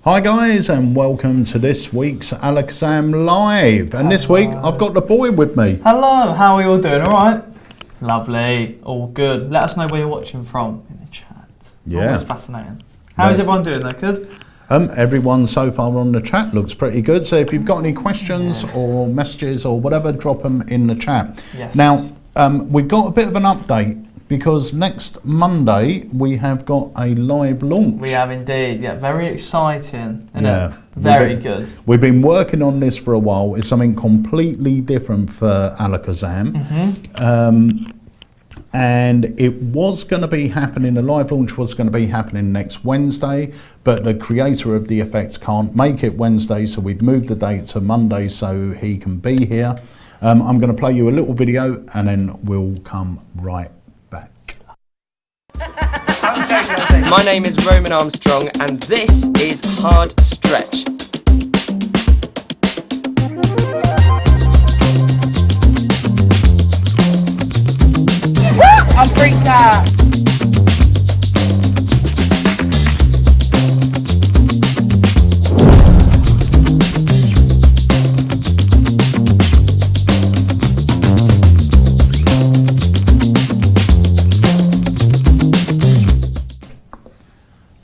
Hi guys, and welcome to this week's AlakazamMagicUK Live. And this week I've got the boy with me. Hello, how are you all doing? All right? Lovely, all good. Let us know where you're watching from in the chat. Yeah. Always fascinating. How is everyone doing though? Good? Everyone so far on the chat looks pretty good. So if you've got any questions or messages or whatever, drop them in the chat. Yes. Now, we've got a bit of an update because next Monday we have got a live launch. We have indeed. Yeah, very exciting. Isn't it? Very good. We've been working on this for a while. It's something completely different for Alakazam. And it was going to be happening, the live launch was going to be happening next Wednesday, but the creator of the effects can't make it Wednesday, so we've moved the date to Monday so he can be here. I'm going to play you a little video and then we'll come right back. My name is Roman Armstrong and this is Hard Stretch. I'm freaked out.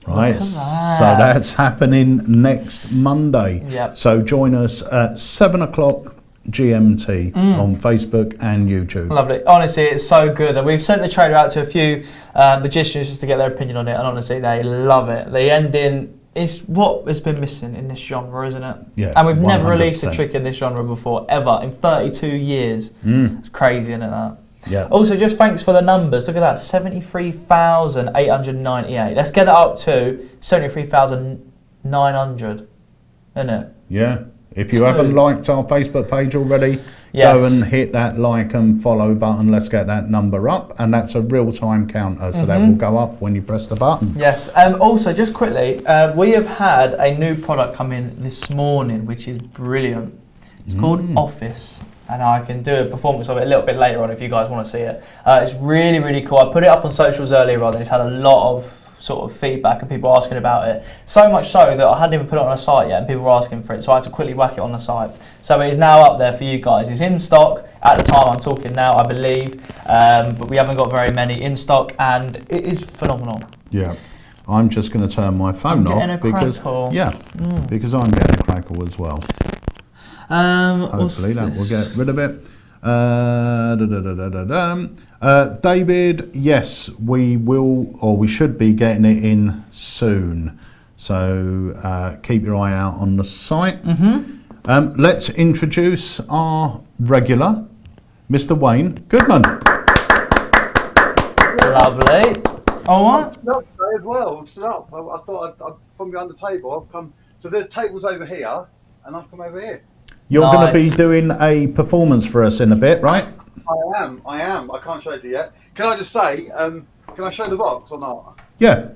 Right, so that's happening next Monday. Yep. So join us at 7 o'clock GMT on Facebook and YouTube. Lovely. Honestly, it's so good. And we've sent the trailer out to a few magicians just to get their opinion on it. And honestly, they love it. The ending is what has been missing in this genre, isn't it? Yeah. And we've never 100%. released a trick in this genre before, ever, in 32 years. It's crazy, isn't it, that? Yeah. Also, just thanks for the numbers. Look at that, 73,898. Let's get that up to 73,900, isn't it? Yeah. If you haven't liked our Facebook page already, Yes. go and hit that like and follow button. Let's get that number up. And that's a real-time counter, so that will go up when you press the button. Yes. Also, just quickly, we have had a new product come in this morning, which is brilliant. It's called Office. And I can do a performance of it a little bit later on if you guys want to see it. It's really, really cool. I put it up on socials earlier on and it's had a lot of sort of feedback and people asking about it. So much so that I hadn't even put it on a site yet and people were asking for it, so I had to quickly whack it on the site. So it is now up there for you guys. It's in stock at the time I'm talking now, I believe, but we haven't got very many in stock and it is phenomenal. Yeah. I'm just going to turn my phone off because because I'm getting a crackle as well. Hopefully that will get rid of it. David, yes, we will, or we should be getting it in soon. So keep your eye out on the site. Let's introduce our regular, Mr. Wayne Goodman. Lovely. All right. As well, stood up. I thought I'd from behind the table. I've come. So the table's over here, and I've come over here. You're going to be doing a performance for us in a bit, right? I am. I can't show it yet. Can I just say, can I show the box or not? Yeah.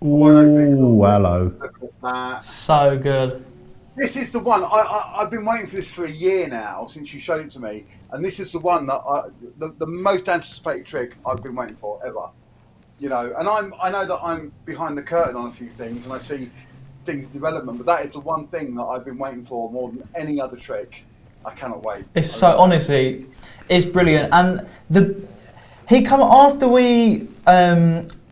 Ooh, hello. Look at that. So good. This is the one. I've been waiting for this for a year now since you showed it to me, and this is the one that the most anticipated trick I've been waiting for ever. You know, and I know that I'm behind the curtain on a few things, and I see things in development, but that is the one thing that I've been waiting for more than any other trick. I cannot wait. It's so, honestly, it's brilliant. And he come after we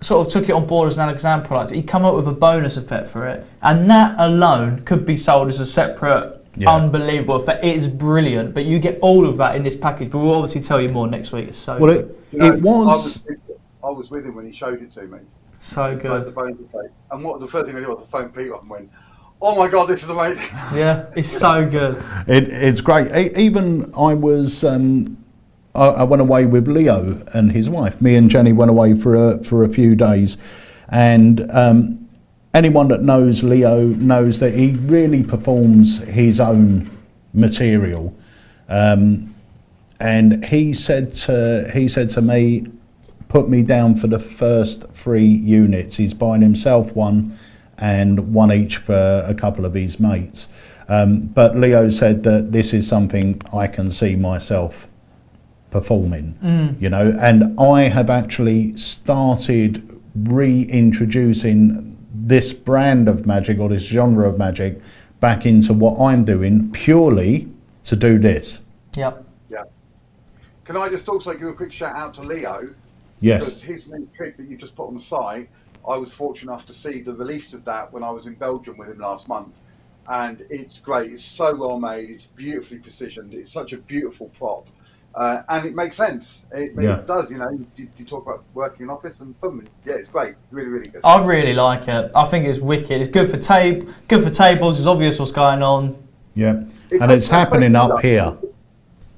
sort of took it on board as an AlakazamMagicUK product, he come up with a bonus effect for it, and that alone could be sold as a separate unbelievable effect. It is brilliant, but you get all of that in this package, but we'll obviously tell you more next week. It's so good. I was with him when he showed it to me. So good. The bonus effect. And what the first thing I did was to phone Pete up and went, oh my God, this is amazing. Yeah, it's so good. It's great. Even I was, I went away with Leo and his wife. Me and Jenny went away for a few days, and anyone that knows Leo knows that he really performs his own material. And he said to me, put me down for the first 3 units. He's buying himself one and one each for a couple of his mates. But Leo said that this is something I can see myself performing, you know, and I have actually started reintroducing this brand of magic or this genre of magic back into what I'm doing purely to do this. Yep. Yeah. Can I just also give a quick shout out to Leo? Yes. Because his new trick that you just put on the site, I was fortunate enough to see the release of that when I was in Belgium with him last month. And it's great. It's so well made. It's beautifully positioned. It's such a beautiful prop. And it makes sense. It does, you know. You talk about working in office and boom. Yeah, it's great. Really, really good. I really like it. I think it's wicked. It's good for tables. It's obvious what's going on. Yeah. And it's happening up here.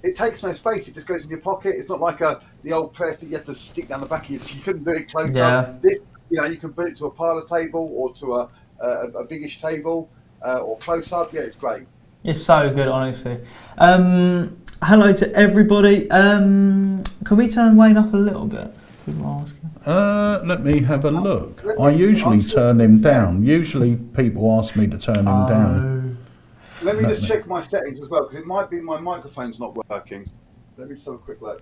It takes no space. It just goes in your pocket. It's not like the old press that you have to stick down the back of your. You couldn't do it close up. This, you know, you can put it to a parlour table or to a biggish table or close up. Yeah, it's great. It's so good, honestly. Hello to everybody. Can we turn Wayne up a little bit? Let me have a look. I usually turn him down. Usually people ask me to turn him down. Let me just check my settings as well, because it might be my microphone's not working. Let me just have a quick look.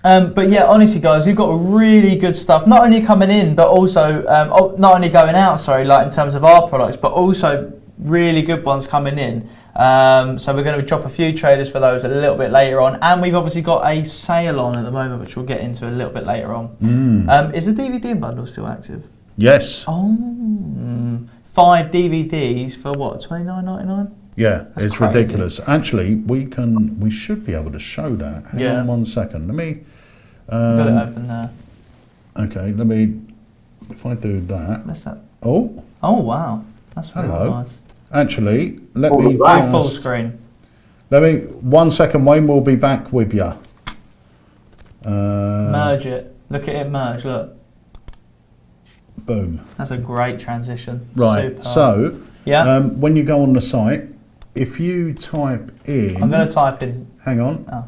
But yeah, honestly, guys, you've got really good stuff. Not only coming in, but also not only going out. Sorry, like in terms of our products, but also really good ones coming in. So we're going to drop a few traders for those a little bit later on, and we've obviously got a sale on at the moment, which we'll get into a little bit later on. Is the DVD bundle still active? Yes. Oh, 5 DVDs for what? $29.99? Yeah, it's crazy. Ridiculous. Actually, we should be able to show that. Hang on 1 second. Let me. Got it open there. Okay, let me. If I do that. That's that. Oh. Oh wow, that's really nice. Actually, let me full screen. Let me 1 second, Wayne. We'll be back with you. Merge it. Look at it merge. Look. Boom. That's a great transition. Right. Super. So, when you go on the site, if you type in, I'm going to type in. Hang on. Oh.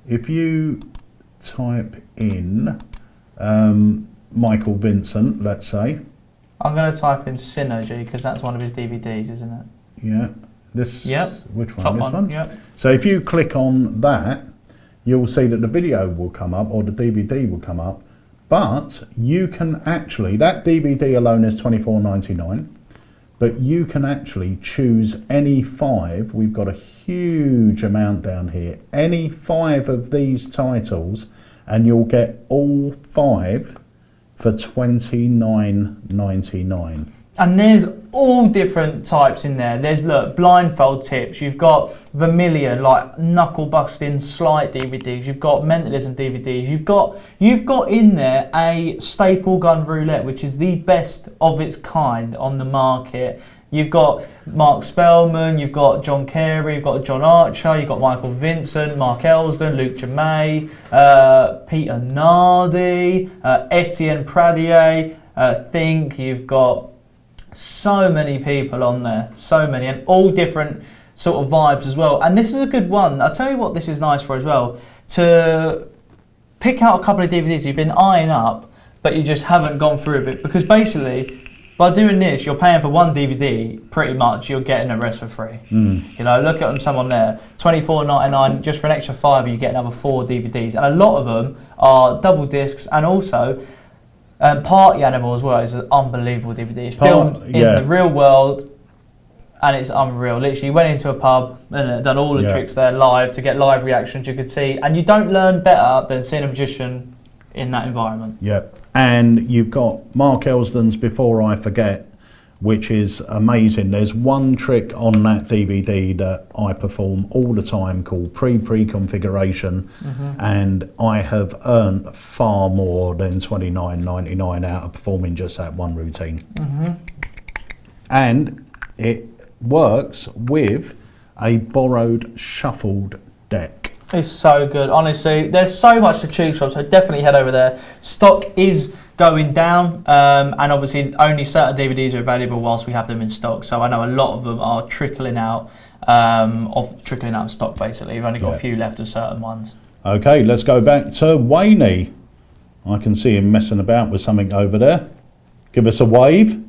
If you type in Michael Vincent, let's say. I'm going to type in Synergy because that's one of his DVDs, isn't it? Yeah. This. Yep. Which one? Top this one. Yep. So if you click on that, you'll see that the video will come up or the DVD will come up. But you can actually, that DVD alone is $24.99, but you can actually choose any 5. We've got a huge amount down here. Any 5 of these titles, and you'll get all 5 for $29.99. And there's all different types in there. There's, look, blindfold tips. You've got Vermilion, like knuckle busting slight DVDs. You've got mentalism DVDs. You've got in there a staple gun roulette, which is the best of its kind on the market. You've got Mark Spellman, you've got John Carey, you've got John Archer, you've got Michael Vincent, Mark Elsden, Luke Jamay, Peter Nardi, Etienne Pradier, Think. You've got so many people on there, so many, and all different sort of vibes as well. And this is a good one. I'll tell you what this is nice for as well, to pick out a couple of DVDs you've been eyeing up, but you just haven't gone through with it, because basically by doing this, you're paying for one DVD, pretty much, you're getting the rest for free. You know, look at someone there, $24.99, just for an extra $5, you get another 4 DVDs. And a lot of them are double discs, and also Party Animal as well is an unbelievable DVD. It's filmed in the real world, and it's unreal. Literally, you went into a pub and done all the tricks there live to get live reactions you could see, and you don't learn better than seeing a magician in that environment. Yep. And you've got Mark Elsden's Before I Forget, which is amazing. There's one trick on that DVD that I perform all the time called pre-configuration, and I have earned far more than $29.99 out of performing just that one routine. And it works with a borrowed shuffled deck. It's so good, honestly. There's so much to choose from, so definitely head over there. Stock is going down, and obviously only certain DVDs are available whilst we have them in stock. So I know a lot of them are trickling out of stock. Basically, we've only got a few left of certain ones. Okay, let's go back to Wayne. I can see him messing about with something over there. Give us a wave.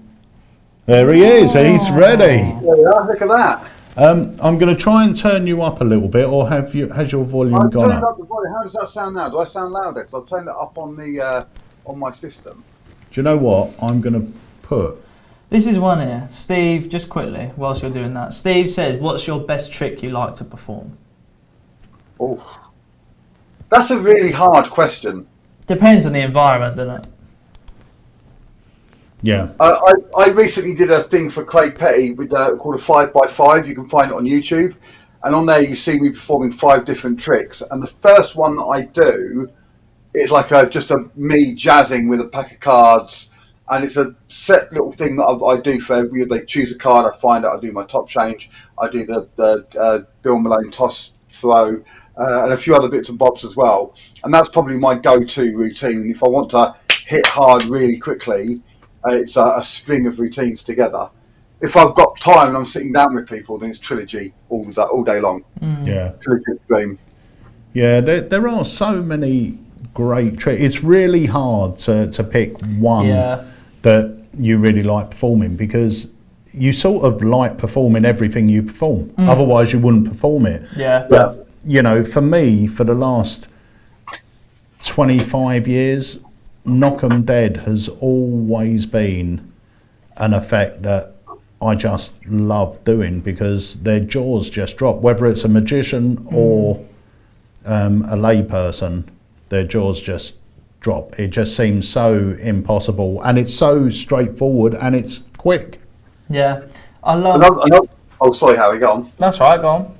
There he is. He's ready. Look at that. I'm going to try and turn you up a little bit, or has your volume gone up? The volume. How does that sound now? Do I sound louder? Because I've turned it up on the on my system. you know what? I'm going to put... This is one here. Steve, just quickly, whilst you're doing that. Steve says, what's your best trick you like to perform? Oh, that's a really hard question. Depends on the environment, doesn't it? Yeah. I recently did a thing for Craig Petty with called a 5x5. You can find it on YouTube. And on there you see me performing 5 different tricks. And the first one that I do is like just me jazzing with a pack of cards. And it's a set little thing that I do for every year. They choose a card, I find it, I do my top change. I do the Bill Malone toss throw. And a few other bits and bobs as well. And that's probably my go-to routine. If I want to hit hard really quickly, it's a string of routines together. If I've got time and I'm sitting down with people, then it's trilogy all day long. Yeah. Trilogy game. Yeah, there are so many great tricks. It's really hard to pick one that you really like performing, because you sort of like performing everything you perform. Otherwise you wouldn't perform it. Yeah. But you know, for me, for the last 25 years, Knock 'em Dead has always been an effect that I just love doing, because their jaws just drop. Whether it's a magician or a layperson, their jaws just drop. It just seems so impossible, and it's so straightforward, and it's quick. Yeah. I love... Oh, sorry, Harry, go on. That's right, go on.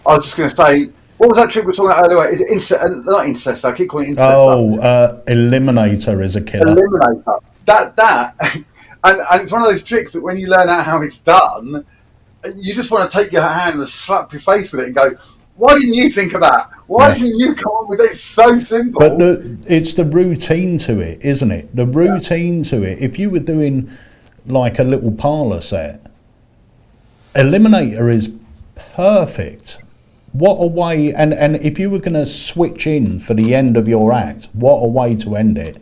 I was just going to say, what was that trick we were talking about earlier? Is it not incest? I keep calling it incest. Oh, Eliminator is a killer. Eliminator. That, and it's one of those tricks that when you learn out how it's done, you just want to take your hand and slap your face with it and go, why didn't you think of that? Why didn't you come up with it? It's so simple. But it's the routine to it, isn't it? The routine to it. If you were doing like a little parlour set, Eliminator is perfect. What a way, and if you were going to switch in for the end of your act, what a way to end it.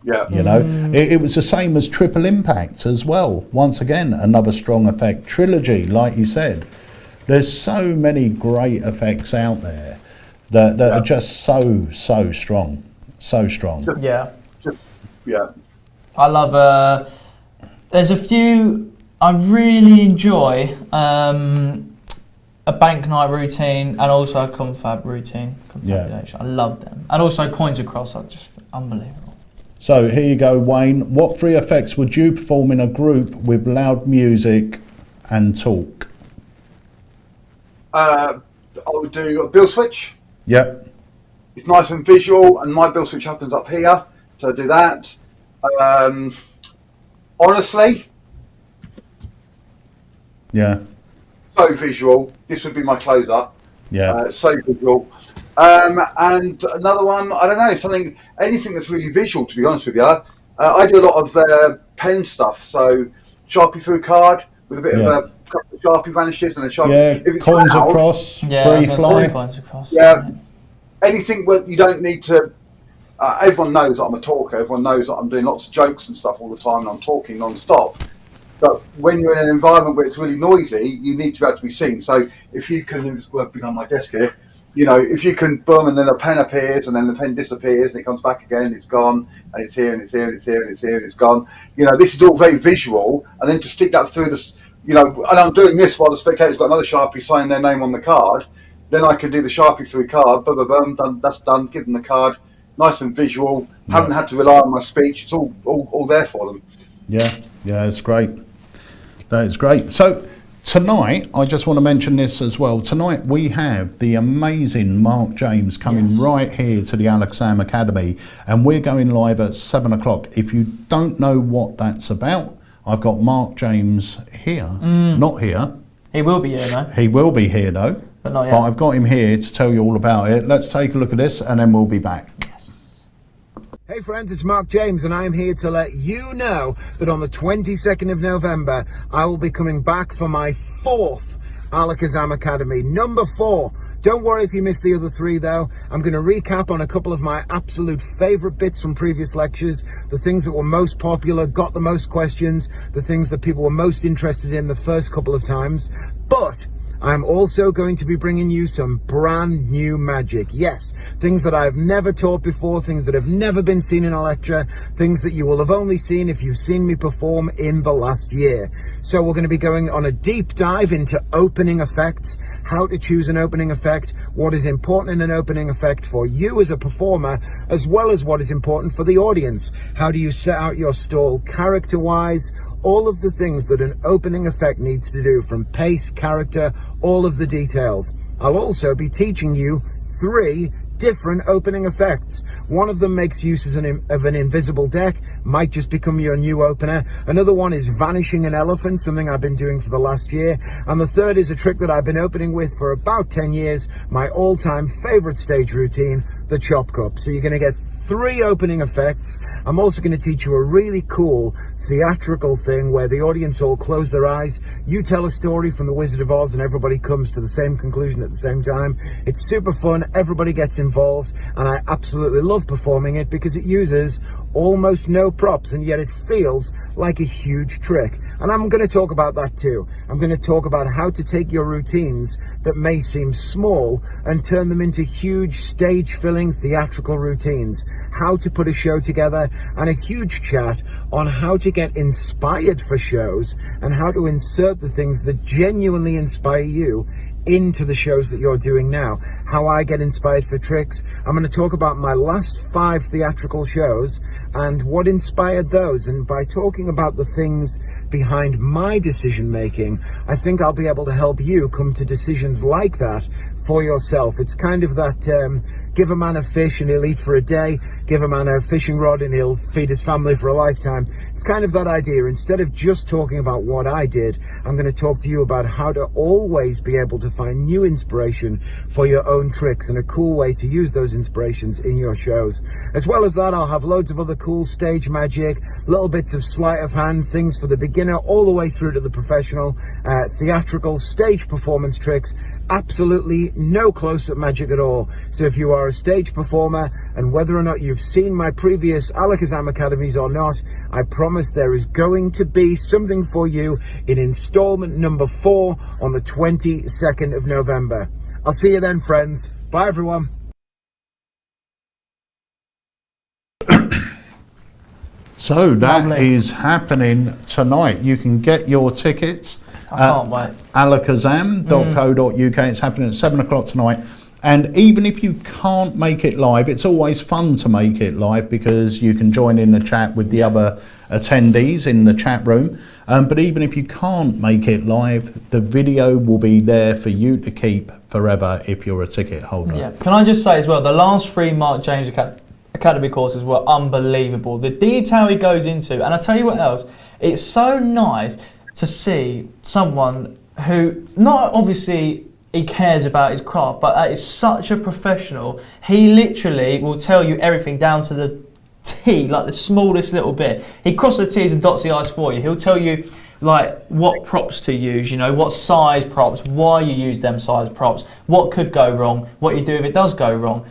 Yeah. You know, it was the same as Triple Impact as well. Once again, another strong effect. Trilogy, like you said. There's so many great effects out there that are just so strong. So strong. Yeah. Yeah. I love... there's a few... I really enjoy... a bank night routine and also a confab routine. Confabulation. I love them. And also coins across are just unbelievable. So here you go, Wayne. What 3 effects would you perform in a group with loud music and talk? I would do a bill switch. Yep. It's nice and visual, and my bill switch happens up here, so I do that. Honestly. Yeah. So visual. This would be my closer. Yeah. So visual. And another one, I don't know, anything that's really visual, to be honest with you. I do a lot of pen stuff, so Sharpie through card with a bit of a couple of Sharpie vanishes and a Sharpie. Yeah, if it's coins loud, across, Yeah, free fly. coins across. Yeah, anything where you don't need to. Everyone knows that I'm a talker. Everyone knows that I'm doing lots of jokes and stuff all the time, and I'm talking non-stop. But when you're in an environment where it's really noisy, you need to be able to be seen. So if you can, just work behind my desk here, you know, if you can boom and then a pen appears and then the pen disappears and it comes back again, it's gone, and it's here and it's here and it's here and it's here and it's gone. You know, this is all very visual, and then to stick that through this, you know, and I'm doing this while the spectator's got another Sharpie signing their name on the card. Then I can do the Sharpie through card, boom, boom, boom, done, that's done, give them the card, nice and visual, haven't had to rely on my speech, it's all there for them. Yeah, it's great. That is great. So tonight, I just want to mention this as well. Tonight we have the amazing Mark James coming right here to the AlakazamMagicUK Academy, and we're going live at 7 o'clock. If you don't know what that's about, I've got Mark James here, not here. He will be here, no? He will be here though, but not yet. But I've got him here to tell you all about it. Let's take a look at this and then we'll be back. Hey friends, it's Mark James and I'm here to let you know that on the 22nd of November I will be coming back for my 4th AlakazamMagicUK Academy, number 4. Don't worry if you missed the other 3 though. I'm going to recap on a couple of my absolute favourite bits from previous lectures, the things that were most popular, got the most questions, the things that people were most interested in the first couple of times. But I'm also going to be bringing you some brand new magic. Yes, things that I've never taught before, things that have never been seen in a lecture, things that you will have only seen if you've seen me perform in the last year. So we're going to be going on a deep dive into opening effects, how to choose an opening effect, what is important in an opening effect for you as a performer, as well as what is important for the audience. How do you set out your stall character-wise? All of the things that an opening effect needs to do, from pace, character, all of the details. I'll also be teaching you 3 different opening effects. One of them makes use of an invisible deck, might just become your new opener. Another one is vanishing an elephant, something I've been doing for the last year. And the third is a trick that I've been opening with for about 10 years, my all-time favorite stage routine, the chop cup. So you're going to get 3 opening effects. I'm also going to teach you a really cool theatrical thing where the audience all close their eyes. You tell a story from The Wizard of Oz and everybody comes to the same conclusion at the same time. It's super fun. Everybody gets involved, and I absolutely love performing it because it uses almost no props, and yet it feels like a huge trick. And I'm going to talk about that too. I'm going to talk about how to take your routines that may seem small and turn them into huge stage-filling theatrical routines. How to put a show together, and a huge chat on how to get inspired for shows and how to insert the things that genuinely inspire you into the shows that you're doing now. How I get inspired for tricks. I'm going to talk about my last 5 theatrical shows and what inspired those. And by talking about the things behind my decision making, I think I'll be able to help you come to decisions like that for yourself. It's kind of that give a man a fish and he'll eat for a day, give a man a fishing rod and he'll feed his family for a lifetime. It's kind of that idea. Instead of just talking about what I did, I'm going to talk to you about how to always be able to find new inspiration for your own tricks and a cool way to use those inspirations in your shows. As well as that, I'll have loads of other cool stage magic, little bits of sleight of hand, things for the beginner all the way through to the professional, theatrical stage performance tricks, absolutely no close-up magic at all. So if you are a stage performer, and whether or not you've seen my previous ALAKAZAM Academies or not, I promise there is going to be something for you in installment number 4 on the 22nd of November. I'll see you then, friends. Bye, everyone. So that Lovely. is happening tonight. You can get your tickets I can't wait. AlakazamMagicUK. It's happening at 7 o'clock tonight. And even if you can't make it live, it's always fun to make it live because you can join in the chat with the other attendees in the chat room. But even if you can't make it live, the video will be there for you to keep forever if you're a ticket holder. Yeah. Can I just say as well, the last 3 Mark James Academy courses were unbelievable. The detail he goes into, and I tell you what else, it's so nice to see someone who, not obviously he cares about his craft, but that is such a professional. He literally will tell you everything down to the T, like the smallest little bit. He crosses the T's and dots the I's for you. He'll tell you like what props to use, you know, what size props, why you use them size props, what could go wrong, what you do if it does go wrong,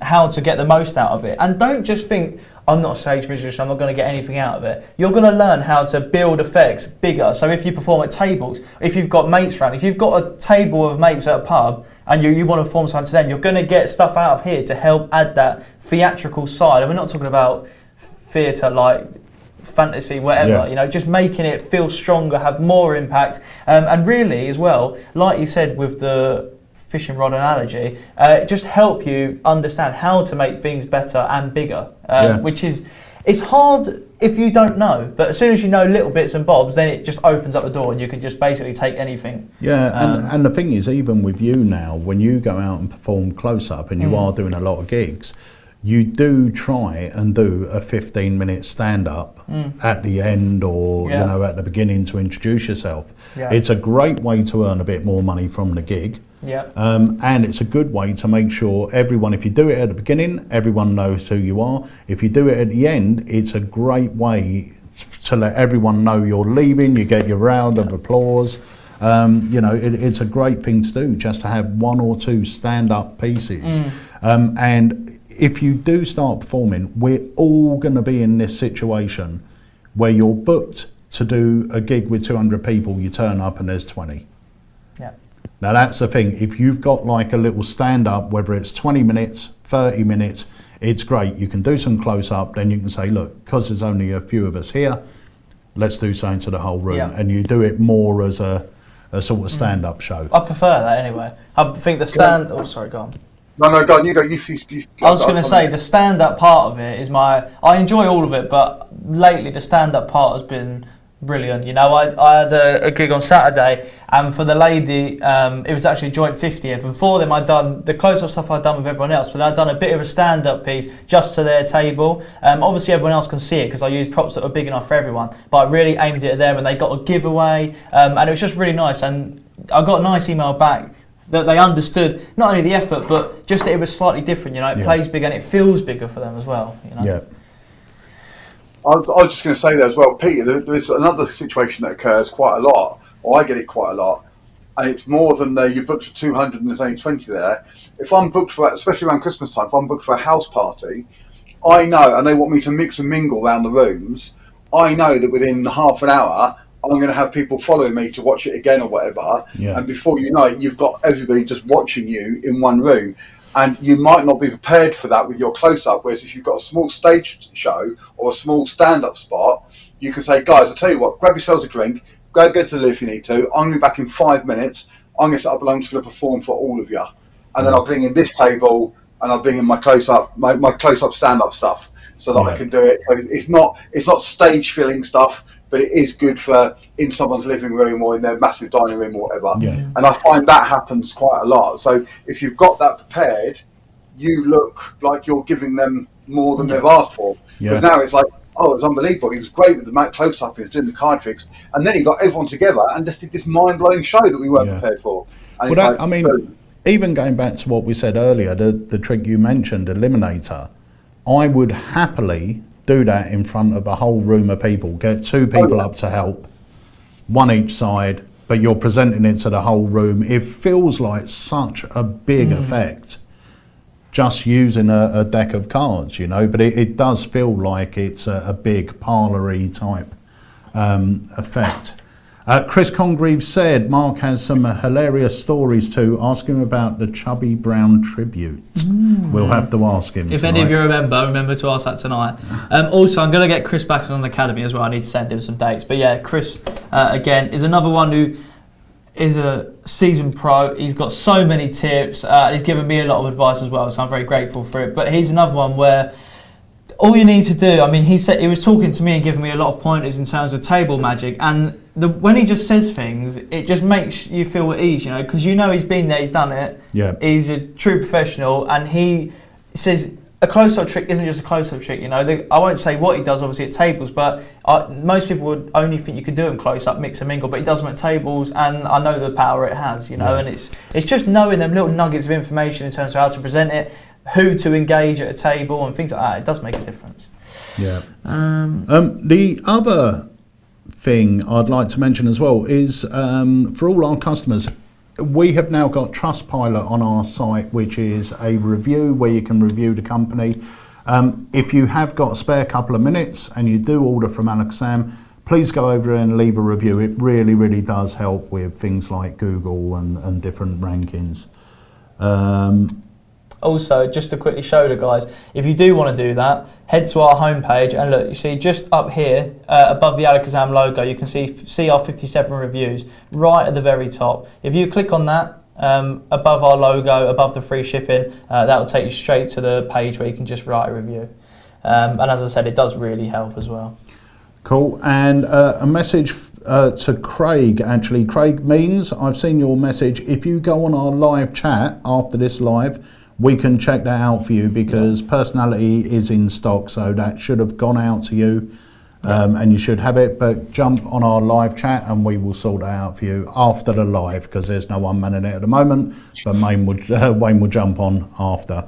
how to get the most out of it. And don't just think, I'm not a stage musician, I'm not going to get anything out of it. You're going to learn how to build effects bigger. So if you perform at tables, if you've got mates around, if you've got a table of mates at a pub and you want to perform something to them, you're going to get stuff out of here to help add that theatrical side. And we're not talking about theatre like fantasy, whatever, yeah. You know, just making it feel stronger, have more impact. And really as well, like you said with the fishing rod analogy, just help you understand how to make things better and bigger, which is, it's hard if you don't know, but as soon as you know little bits and bobs, then it just opens up the door and you can just basically take anything. Yeah, and the thing is, even with you now, when you go out and perform close-up and you are doing a lot of gigs, you do try and do a 15-minute stand-up at the end or you know, at the beginning to introduce yourself. Yeah. It's a great way to earn a bit more money from the gig. Yeah. And it's a good way to make sure everyone, if you do it at the beginning, everyone knows who you are. If you do it at the end, it's a great way to let everyone know you're leaving, you get your round of applause. You know, it's a great thing to do, just to have 1 or 2 stand-up pieces. And if you do start performing, we're all going to be in this situation where you're booked to do a gig with 200 people, you turn up and there's 20. Yeah. Now that's the thing, if you've got like a little stand up, whether it's 20 minutes, 30 minutes, it's great. You can do some close up, then you can say, look, because there's only a few of us here, let's do something to the whole room. Yeah. And you do it more as a sort of stand up show. I prefer that anyway. I think the stand. Oh, sorry, go on. No, go on. You go. You I was going to say the stand-up part of it is I enjoy all of it, but lately the stand-up part has been brilliant. You know, I had a gig on Saturday, and for the lady, it was actually joint 50th. And for them, I'd done the close-up stuff I'd done with everyone else, but I'd done a bit of a stand-up piece just to their table. Obviously, everyone else can see it because I used props that were big enough for everyone, but I really aimed it at them, and they got a giveaway, and it was just really nice. And I got a nice email back that they understood not only the effort, but just that it was slightly different. You know, it plays bigger and it feels bigger for them as well. You know? Yeah. I was just going to say there as well, Peter, there's another situation that occurs quite a lot, or I get it quite a lot, and it's more than you booked for 200 and there's only 20 there. If I'm booked for, especially around Christmas time, if I'm booked for a house party, I know, and they want me to mix and mingle around the rooms, I know that within half an hour, I'm going to have people following me to watch it again or whatever, and before you know it, you've got everybody just watching you in one room. And you might not be prepared for that with your close-up, whereas if you've got a small stage show or a small stand-up spot, you can say, guys, I'll tell you what, grab yourselves a drink, go to the loo if you need to, I'm going to be back in 5 minutes, I'm going to set up and I'm just going to perform for all of you. And then I'll bring in this table and I'll bring in my close-up, my close-up stand-up stuff so that I can do it. So it's not stage-filling stuff, but it is good for in someone's living room or in their massive dining room or whatever. Yeah. And I find that happens quite a lot. So if you've got that prepared, you look like you're giving them more than they've asked for. Because now it's like, oh, it was unbelievable. He was great with the close-up. He was doing the card tricks. And then he got everyone together and just did this mind-blowing show that we weren't prepared for. And well, even going back to what we said earlier, the trick you mentioned, Eliminator, I would happily do that in front of a whole room of people. Get two people up to help, one each side, but you're presenting it to the whole room. It feels like such a big effect just using a deck of cards, you know, but it does feel like it's a big parlour-y type effect. Chris Congreve said Mark has some hilarious stories too. Ask him about the Chubby Brown tribute. We'll have to ask him. If any of you remember to ask that tonight. Also, I'm going to get Chris back on the Academy as well. I need to send him some dates. But yeah, Chris, again, is another one who is a seasoned pro. He's got so many tips. He's given me a lot of advice as well, so I'm very grateful for it. But he's another one where all you need to do, I mean, he was talking to me and giving me a lot of pointers in terms of table magic, and when he just says things, it just makes you feel at ease, you know, because you know he's been there, he's done it. Yeah. He's a true professional, and he says a close-up trick isn't just a close-up trick, you know. I won't say what he does, obviously, at tables, but most people would only think you could do them close-up, mix and mingle, but he does them at tables, and I know the power it has, you know, and it's just knowing them little nuggets of information in terms of how to present it, who to engage at a table and things like that. It does make a difference. Yeah. The other thing I'd like to mention as well is for all our customers, we have now got Trustpilot on our site, which is a review where you can review the company. If you have got a spare couple of minutes and you do order from Alakazam, please go over and leave a review. It really, really does help with things like Google and different rankings. Also, just to quickly show the guys, if you do want to do that, head to our homepage and look, you see just up here, above the Alakazam logo, you can see our 57 reviews right at the very top. If you click on that, above our logo, above the free shipping, that will take you straight to the page where you can just write a review. And as I said, it does really help as well. Cool, and a message to Craig, actually. Craig Means, I've seen your message. If you go on our live chat after this live, we can check that out for you because Personality is in stock, so that should have gone out to you and you should have it, but jump on our live chat and we will sort that out for you after the live because there's no one manning it at the moment, but Wayne will jump on after.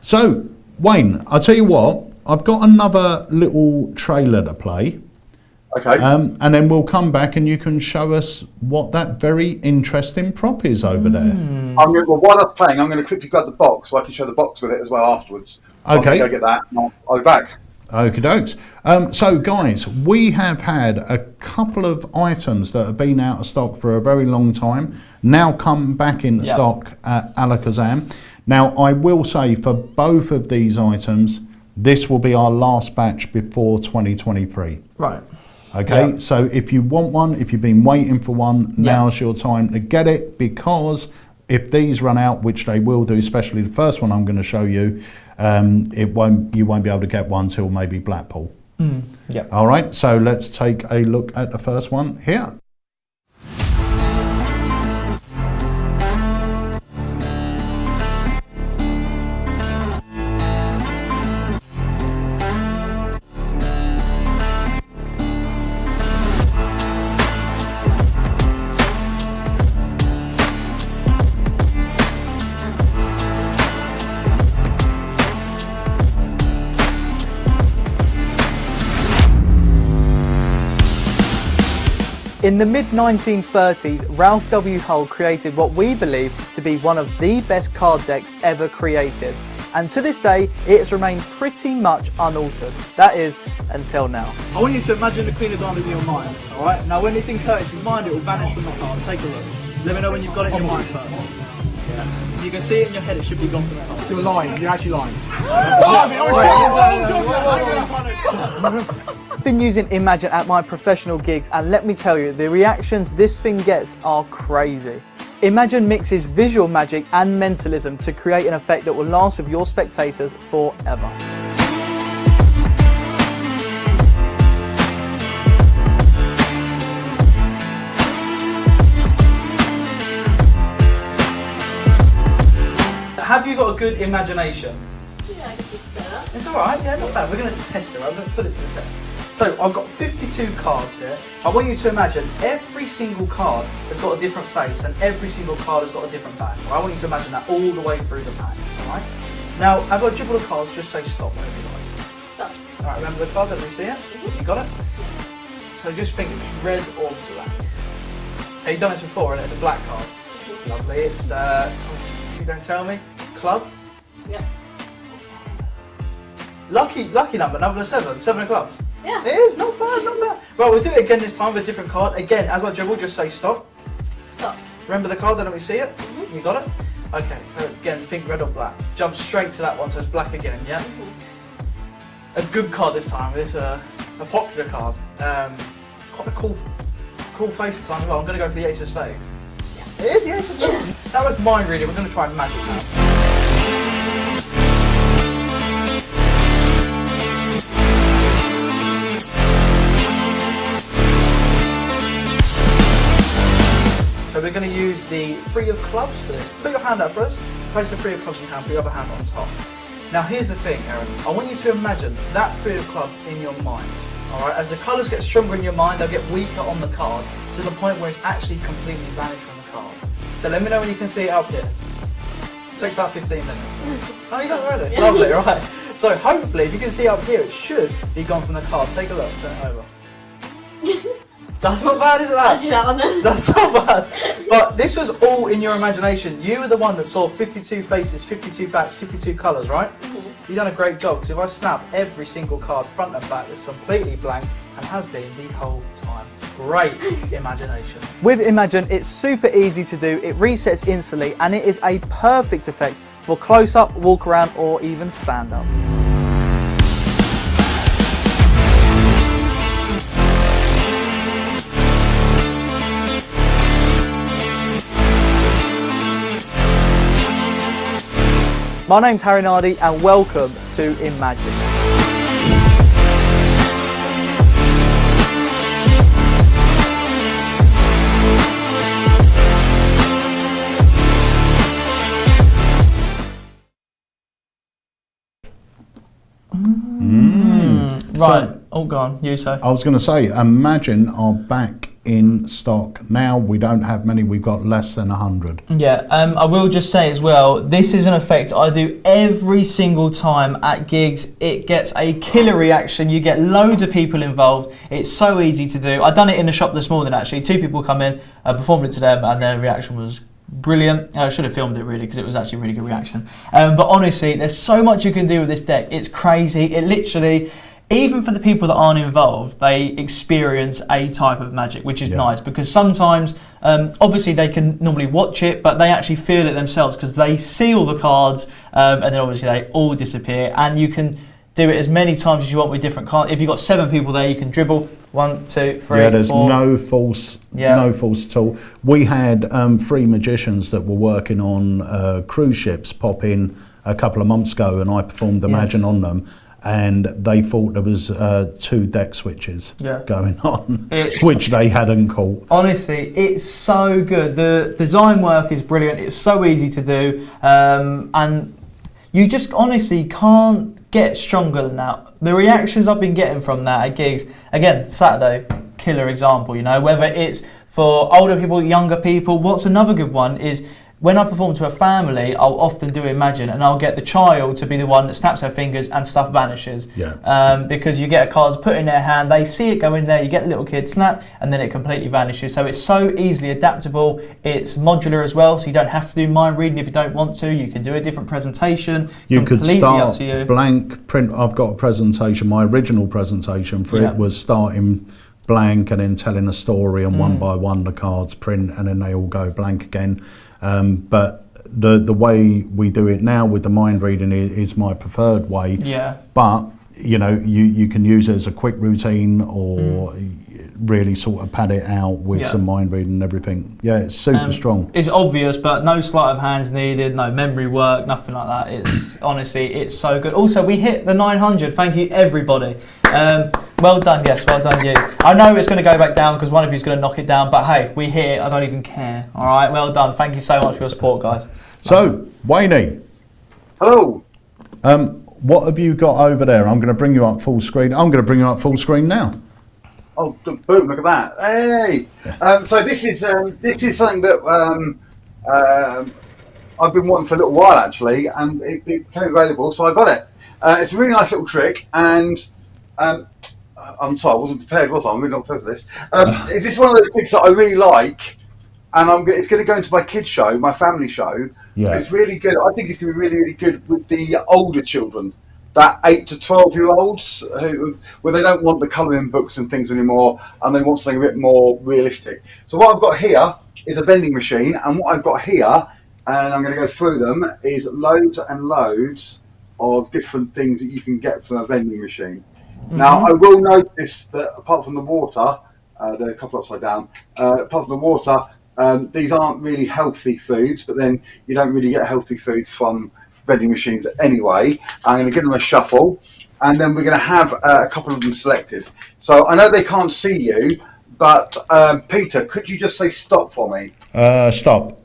So, Wayne, I'll tell you what, I've got another little trailer to play. Okay. And then we'll come back and you can show us what that very interesting prop is over there. While that's playing, I'm going to quickly grab the box so I can show the box with it as well afterwards. Okay. I'll go get that and I'll be back. Okie dokes. So guys, we have had a couple of items that have been out of stock for a very long time. now come back in stock at AlakazamMagicUK. Now, I will say for both of these items, this will be our last batch before 2023. Right. Okay, so if you want one, if you've been waiting for one, now's your time to get it, because if these run out, which they will do, especially the first one I'm going to show you, you won't be able to get one till maybe Blackpool. All right, so let's take a look at the first one here. In the mid-1930s, Ralph W. Hull created what we believe to be one of the best card decks ever created. And to this day, it has remained pretty much unaltered. That is, until now. I want you to imagine the Queen of Diamonds in your mind, alright? Now when it's in Curtis's mind, it will vanish from the card. Take a look. Let me know when you've got it in your mind first. Yeah. You can see it in your head, it should be gone from the card. You're lying, you're actually lying. I've been using Imagine at my professional gigs, and let me tell you, the reactions this thing gets are crazy. Imagine mixes visual magic and mentalism to create an effect that will last with your spectators forever. Have you got a good imagination? Yeah, I can keep it up. It's alright, yeah, not bad. We're going to test it, I'm going to put it to the test. So I've got 52 cards here. I want you to imagine every single card has got a different face and every single card has got a different back. I want you to imagine that all the way through the pack, alright? Now, as I dribble the cards, just say stop whenever you like. Stop. Alright, remember the card, let me see it. You got it? So just think it's red or black. Have you done this before, isn't it? The black card. Lovely, it's, you don't tell me, club? Yep. Lucky number 7, 7 of clubs. Yeah. It is, not bad, not bad. Right, we'll do it again this time with a different card. Again, as I dribble, just say stop. Stop. Remember the card, then let me see it. You got it? Okay, so again, think red or black. Jump straight to that one, so it's black again, yeah? A good card this time, it's a popular card. Quite a cool face this time as well. I'm going to go for the Ace of Spades. Yeah. It is the Ace of Spades. Yeah. That was mind reading, we're going to try magic now. So we're going to use the 3 of clubs for this. Put your hand out first, place the 3 of clubs in your hand, put your other hand on top. Now here's the thing, Aaron, I want you to imagine that 3 of clubs in your mind. Alright, as the colours get stronger in your mind, they'll get weaker on the card, to the point where it's actually completely vanished from the card. So let me know when you can see it up here. It takes about 15 minutes. Oh, you got it already? Yeah. Lovely, right. So hopefully, if you can see up here, it should be gone from the card. Take a look, turn it over. That's not bad, is it? I'll do that one then. That's not bad. But this was all in your imagination. You were the one that saw 52 faces, 52 backs, 52 colours, right? You've done a great job, because if I snap every single card front and back, it's completely blank and has been the whole time. Great imagination. With Imagine, it's super easy to do. It resets instantly and it is a perfect effect for close-up, walk around or even stand-up. My name's Harry Nardi and welcome to Imagine. Right, all gone, you say. I was going to say, Imagine are back in stock now. We don't have many, we've got less than 100. Yeah, I will just say as well, this is an effect I do every single time at gigs. It gets a killer reaction, you get loads of people involved, it's so easy to do. I done it in the shop this morning actually, 2 people come in, I performed it to them and their reaction was brilliant. I should have filmed it really because it was actually a really good reaction. But honestly, there's so much you can do with this deck, it's crazy, it literally, even for the people that aren't involved, they experience a type of magic, which is nice, because sometimes, obviously they can normally watch it, but they actually feel it themselves because they see all the cards, and then obviously they all disappear, and you can do it as many times as you want with different cards. If you've got 7 people there, you can dribble 1, 2, 3, Yeah, there's 4. no false at all. We had 3 magicians that were working on cruise ships pop in a couple of months ago, and I performed Imagine on them, and they thought there was 2 deck switches going on, which they hadn't caught. Honestly, it's so good. The design work is brilliant. It's so easy to do, and you just honestly can't get stronger than that. The reactions I've been getting from that at gigs, again, Saturday, killer example, you know, whether it's for older people, younger people. What's another good one is when I perform to a family, I'll often do Imagine, and I'll get the child to be the one that snaps her fingers and stuff vanishes. Because you get a card put in their hand, they see it go in there, you get the little kid snap, and then it completely vanishes. So it's so easily adaptable. It's modular as well, so you don't have to do mind reading if you don't want to. You can do a different presentation. You could start up to you. blank print. I've got a presentation. My original presentation for it was starting blank and then telling a story, and one by one the cards print, and then they all go blank again. But the way we do it now with the mind reading is my preferred way. But you know, you can use it as a quick routine, or really sort of pad it out with some mind reading and everything. Yeah, it's super strong. It's obvious, but no sleight of hands needed, no memory work, nothing like that. It's honestly, it's so good. Also, we hit the 900. Thank you, everybody. Well done, yes, well done, yes. I know it's going to go back down because one of you is going to knock it down, but hey, we hit it. I don't even care. All right, well done. Thank you so much for your support, guys. So, Wayne. Hello. What have you got over there? I'm going to bring you up full screen. I'm going to bring you up full screen now. Oh, boom! Look at that! Hey. So this is something that I've been wanting for a little while actually, and it became available, so I got it. It's a really nice little trick, and I'm sorry, I wasn't prepared, was I? I'm really not prepared for this. This is one of those tricks that I really like, and it's going to go into my kids' show, my family show. It's really good. I think it's going to be really, really good with the older children. That 8 to 12-year-olds where they don't want the colouring books and things anymore, and they want something a bit more realistic. So what I've got here is a vending machine, and what I've got here, and I'm going to go through them, is loads and loads of different things that you can get from a vending machine. Now, I will notice that apart from the water, they're a couple upside down, apart from the water, these aren't really healthy foods, but then you don't really get healthy foods from vending machines anyway. I'm going to give them a shuffle, and then we're going to have a couple of them selected. So I know they can't see you, but Peter, could you just say stop for me? Stop.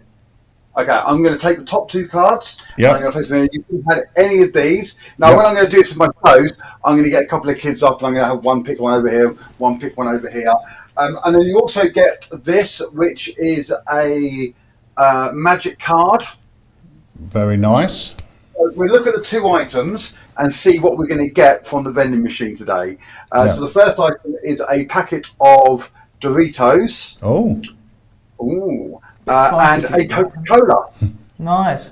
Okay, I'm going to take the top 2 cards. Yeah. I'm going to place them in. You can have any of these. Now, when I'm going to do this with my toes, I'm going to get a couple of kids up, and I'm going to have one pick one over here, one pick one over here. And then you also get this, which is a magic card. Very nice. We'll look at the 2 items and see what we're going to get from the vending machine today. So the first item is a packet of Doritos. Oh. Ooh. And a Coca-Cola. Nice.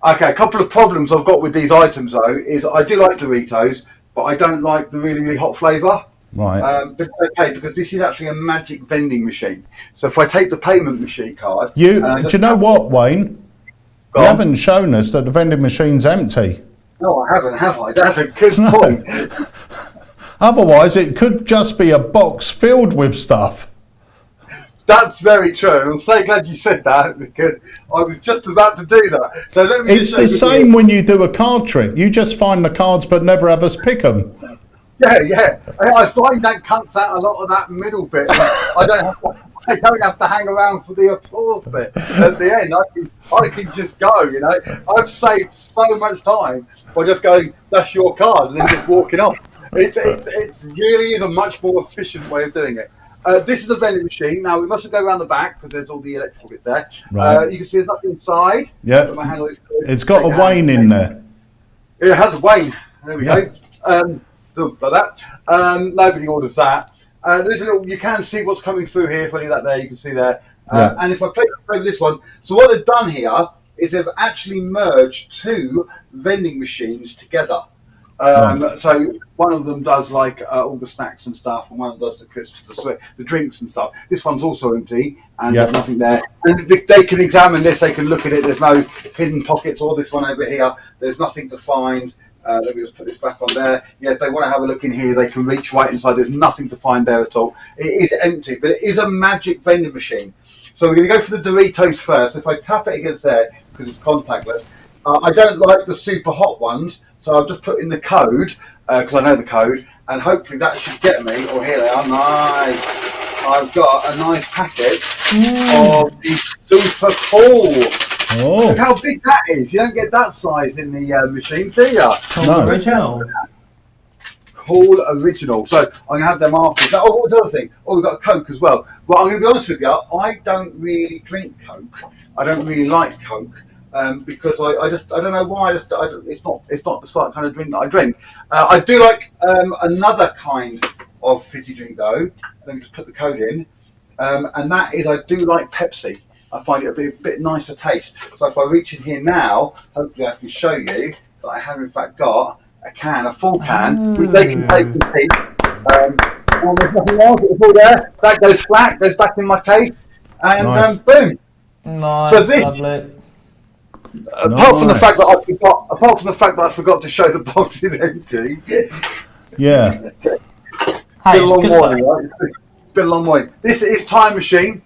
Okay, a couple of problems I've got with these items though is I do like Doritos, but I don't like the really, really hot flavour. Right. But okay, because this is actually a magic vending machine. So if I take the payment machine card... Do you know what, Wayne? You haven't shown us that the vending machine's empty. No, I haven't, have I? That's a good point. Otherwise, it could just be a box filled with stuff. That's very true. I'm so glad you said that, because I was just about to do that. So let me It's the same when you do a card trick. You just find the cards but never have us pick them. Yeah. I find that cuts out a lot of that middle bit. I don't have to hang around for the applause bit. At the end, I can just go, you know. I've saved so much time by just going, that's your card, and then just walking off. It really is a much more efficient way of doing it. This is a vending machine. Now, we mustn't go around the back because there's all the electrical bits there. Right. You can see there's nothing inside. Yeah. It's got a Wayne in there. It has a Wayne. There we go. Like that. Nobody orders that. There's a little, you can see what's coming through here. If I do that there, you can see there. And if I play over this one, so what they've done here is they've actually merged 2 vending machines together. So one of them does like all the snacks and stuff, and one of them does the crisps, the drinks and stuff. This one's also empty, and there's nothing there. And they can examine this, they can look at it. There's no hidden pockets, or this one over here. There's nothing to find. Let me just put this back on there. Yeah, if they want to have a look in here, they can reach right inside. There's nothing to find there at all. It is empty, but it is a magic vending machine. So we're going to go for the Doritos first. If I tap it against there, because it's contactless, I don't like the super hot ones. So I've just put in the code, because I know the code, and hopefully that should get me, here they are, nice. I've got a nice packet of the Super Cool. Oh. Look how big that is. You don't get that size in the machine, do you? No. Original. Cool Original. So I'm going to have them after. Now, what's the other thing? We've got a Coke as well. Well, I'm going to be honest with you, I don't really drink Coke. I don't really like Coke. Because I don't know why. It's not the kind of drink that I drink. I do like another kind of fizzy drink though. Let me just put the code in, and that is I do like Pepsi. I find it a bit nicer taste. So if I reach in here now, hopefully I can show you that I have in fact got a full can, which they can take and keep. And there's nothing else. It's all there. That goes flat, goes back in my case, and boom. Nice. So this. Lovely. Apart from the fact that I forgot to show the box is empty. Yeah. Hey, Been a long morning, right? It's been a long morning. This is Time Machine.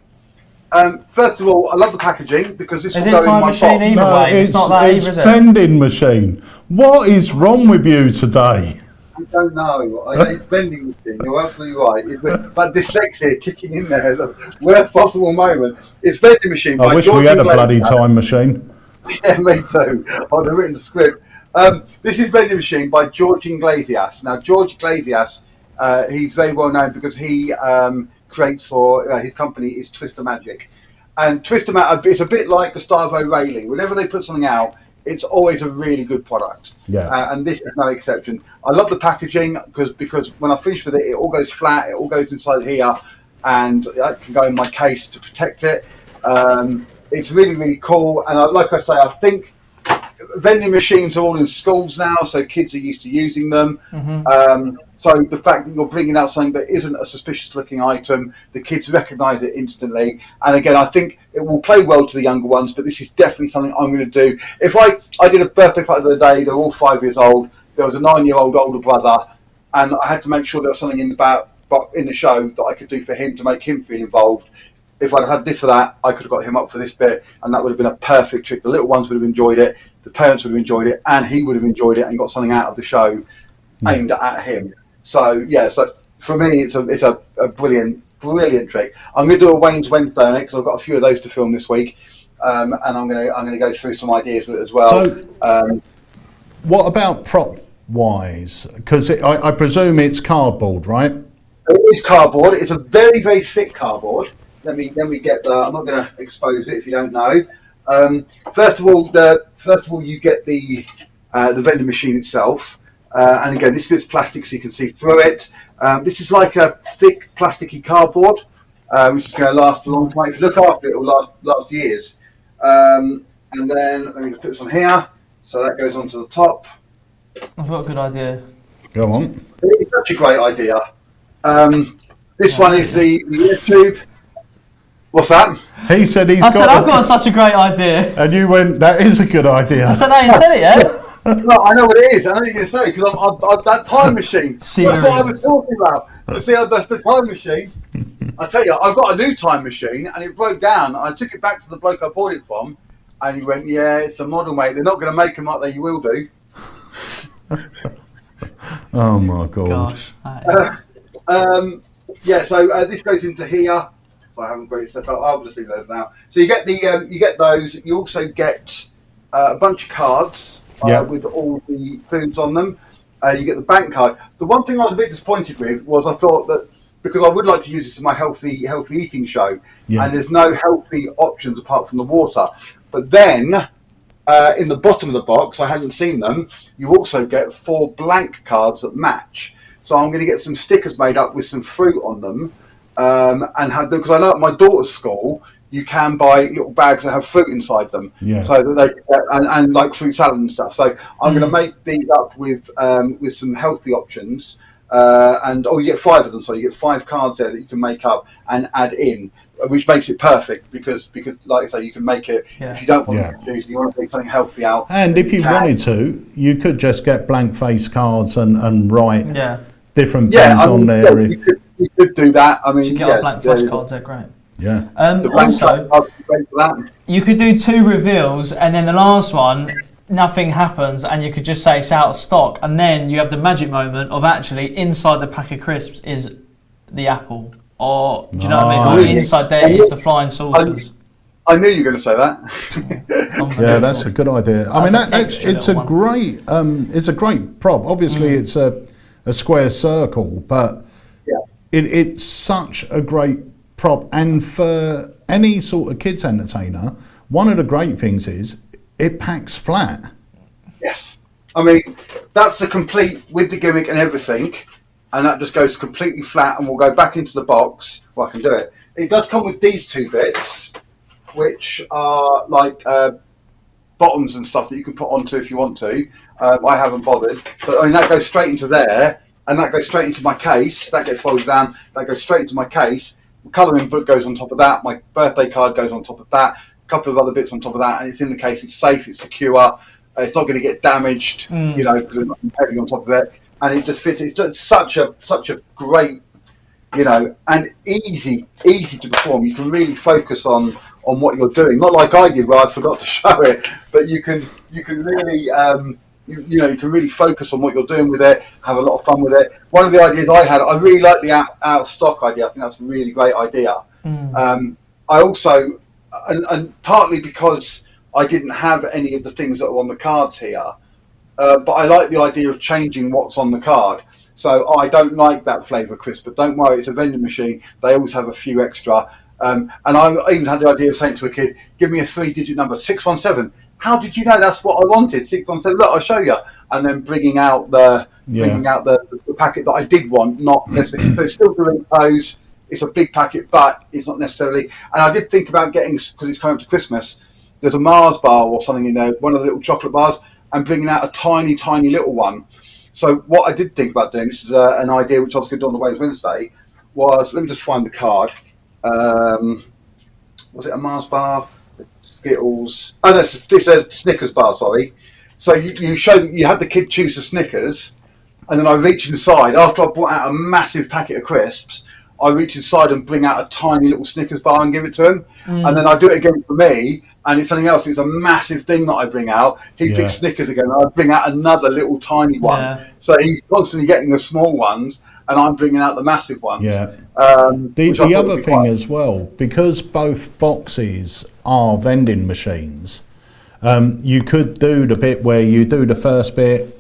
First of all, I love the packaging because this Is will it go Time in my Machine box. either way? It's not that either, is it? vending machine. What is wrong with you today? I don't know. It's vending machine. You're absolutely right. But dyslexia kicking in there. The worst possible moment. It's vending machine. I wish we had a bloody time machine. Yeah, me too. I'd have written the script. This is Vending Machine by George Iglesias. Now, George Iglesias, he's very well known because he creates for his company is Twister Magic. And Twister Magic, it's a bit like Gustavo Rayleigh. Whenever they put something out, it's always a really good product. Yeah. And this is no exception. I love the packaging because when I finish with it, it all goes flat. It all goes inside here, and I can go in my case to protect it. It's really, really cool. And like I say, I think vending machines are all in schools now, so kids are used to using them. So the fact that you're bringing out something that isn't a suspicious-looking item, the kids recognise it instantly. And again, I think it will play well to the younger ones, but this is definitely something I'm going to do. If I did a birthday party the other day, they're all 5 years old. There was a 9-year-old older brother, and I had to make sure there was something in the show that I could do for him to make him feel involved. If I'd had this or that, I could have got him up for this bit, and that would have been a perfect trick. The little ones would have enjoyed it, the parents would have enjoyed it, and he would have enjoyed it and got something out of the show aimed at him. So yeah, so for me, it's a brilliant trick. I'm going to do a Wayne's Wednesday on it because I've got a few of those to film this week, and I'm going to go through some ideas with it as well. So, what about prop wise? Because I presume it's cardboard, right? It is cardboard. It's a very, very thick cardboard. Let me get the. I'm not going to expose it if you don't know. First of all, you get the vending machine itself, and again, this bit's plastic, so you can see through it. This is like a thick, plasticky cardboard, which is going to last a long time. If you look after it, it will last years. And then let me just put this on here, so that goes onto the top. I've got a good idea. Go on. It's such a great idea. This one is the ear tube. What's that? He said I've got such a great idea. And you went, that is a good idea. I said I ain't said it yet. No, I know what it is. I know what you're going to say because I'm that time machine. That's what I was talking about. See, that's the time machine. I tell you, I've got a new time machine and it broke down. I took it back to the bloke I bought it from, and he went, "Yeah, it's a model, mate. They're not going to make them like they will do." Oh my god. Gosh. Yeah. So this goes into here. I haven't got it set up. I'll just leave those now. So you get you get those. You also get a bunch of cards with all the foods on them. You get the bank card. The one thing I was a bit disappointed with was I thought that because I would like to use this in my healthy eating show, and there's no healthy options apart from the water. But then in the bottom of the box, I hadn't seen them. You also get 4 blank cards that match. So I'm going to get some stickers made up with some fruit on them. And have, because I know at my daughter's school you can buy little bags that have fruit inside them, Yeah. so that they and like fruit salad and stuff. So I'm going to make these up with some healthy options, and you get 5 of them, so you get 5 cards there that you can make up and add in, which makes it perfect because like I say, you can make it if you don't want to choose, you want to take something healthy out. And if you wanted to, you could just get blank face cards and write different things on there. You could do that. I mean, you get blank flashcards, they're great. Yeah. Also, you could do 2 reveals, and then the last one, nothing happens, and you could just say it's out of stock, and then you have the magic moment of actually inside the pack of crisps is the apple, or do you know what I mean? Or inside there is the flying saucers. I knew you were going to say that. Yeah, that's a good idea. I mean, it's a great prop. Obviously, it's a square circle, but it's such a great prop. And for any sort of kids entertainer, one of the great things is it packs flat. Yes. I mean, that's the complete with the gimmick and everything, and that just goes completely flat and will go back into the box. Well, I can do it. It does come with these 2 bits, which are like bottoms and stuff that you can put onto if you want to. I haven't bothered, but I mean that goes straight into there, and that goes straight into my case. That gets folded down. That goes straight into my case. The colouring book goes on top of that. My birthday card goes on top of that. A couple of other bits on top of that, and it's in the case. It's safe. It's secure. It's not going to get damaged, you know, because there's nothing heavy on top of it, and it just fits. It's just such a great, you know, and easy to perform. You can really focus on what you're doing. Not like I did, where I forgot to show it, but you can really, you know, you can really focus on what you're doing with it. Have a lot of fun with it. One of the ideas I had, I really like the out of stock idea. I think that's a really great idea. I also, and partly because I didn't have any of the things that are on the cards here, but I like the idea of changing what's on the card. So I don't like that flavour crisp, but don't worry, it's a vending machine. They always have a few extra. And I even had the idea of saying to a kid, give me a 3-digit number, 617. How did you know that's what I wanted? 617, look, I'll show you. And then bringing out the packet that I did want, not necessarily. So it's still Doritos. It's a big packet, but it's not necessarily. And I did think about getting, because it's coming up to Christmas, there's a Mars bar or something in there, one of the little chocolate bars, and bringing out a tiny, tiny little one. So what I did think about doing, this is an idea which I was going to do on the Wednesday, was, let me just find the card. Was it a Mars bar? Skittles. Oh, no, this is a Snickers bar, sorry. So you show that you had the kid choose the Snickers, and then I reach inside, after I brought out a massive packet of crisps, I reach inside and bring out a tiny little Snickers bar and give it to him. And then I do it again for me, and it's something else. It's a massive thing that I bring out. He picks Snickers again, and I bring out another little tiny one. Yeah. So he's constantly getting the small ones, and I'm bringing out the massive ones. Yeah. The other thing as well, because both boxes are vending machines, you could do the bit where you do the first bit,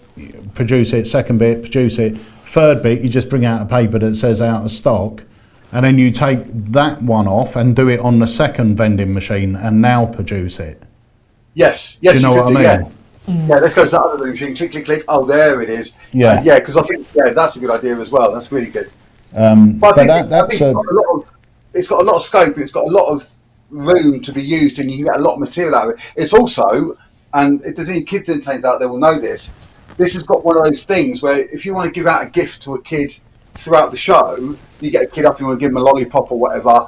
produce it, second bit, produce it, third bit, you just bring out a paper that says out of stock, and then you take that one off and do it on the second vending machine and now produce it. Yes, do you know what I mean? Yeah, let's go to that other vending machine, click, click, click, oh, there it is. Yeah, because I think that's a good idea as well. That's really good. But I think it's got a lot of scope, it's got a lot of room to be used, and you can get a lot of material out of it. It's also, and if there's any kids entertainers out there will know this, this has got one of those things where if you want to give out a gift to a kid throughout the show, you get a kid up and you want to give them a lollipop or whatever,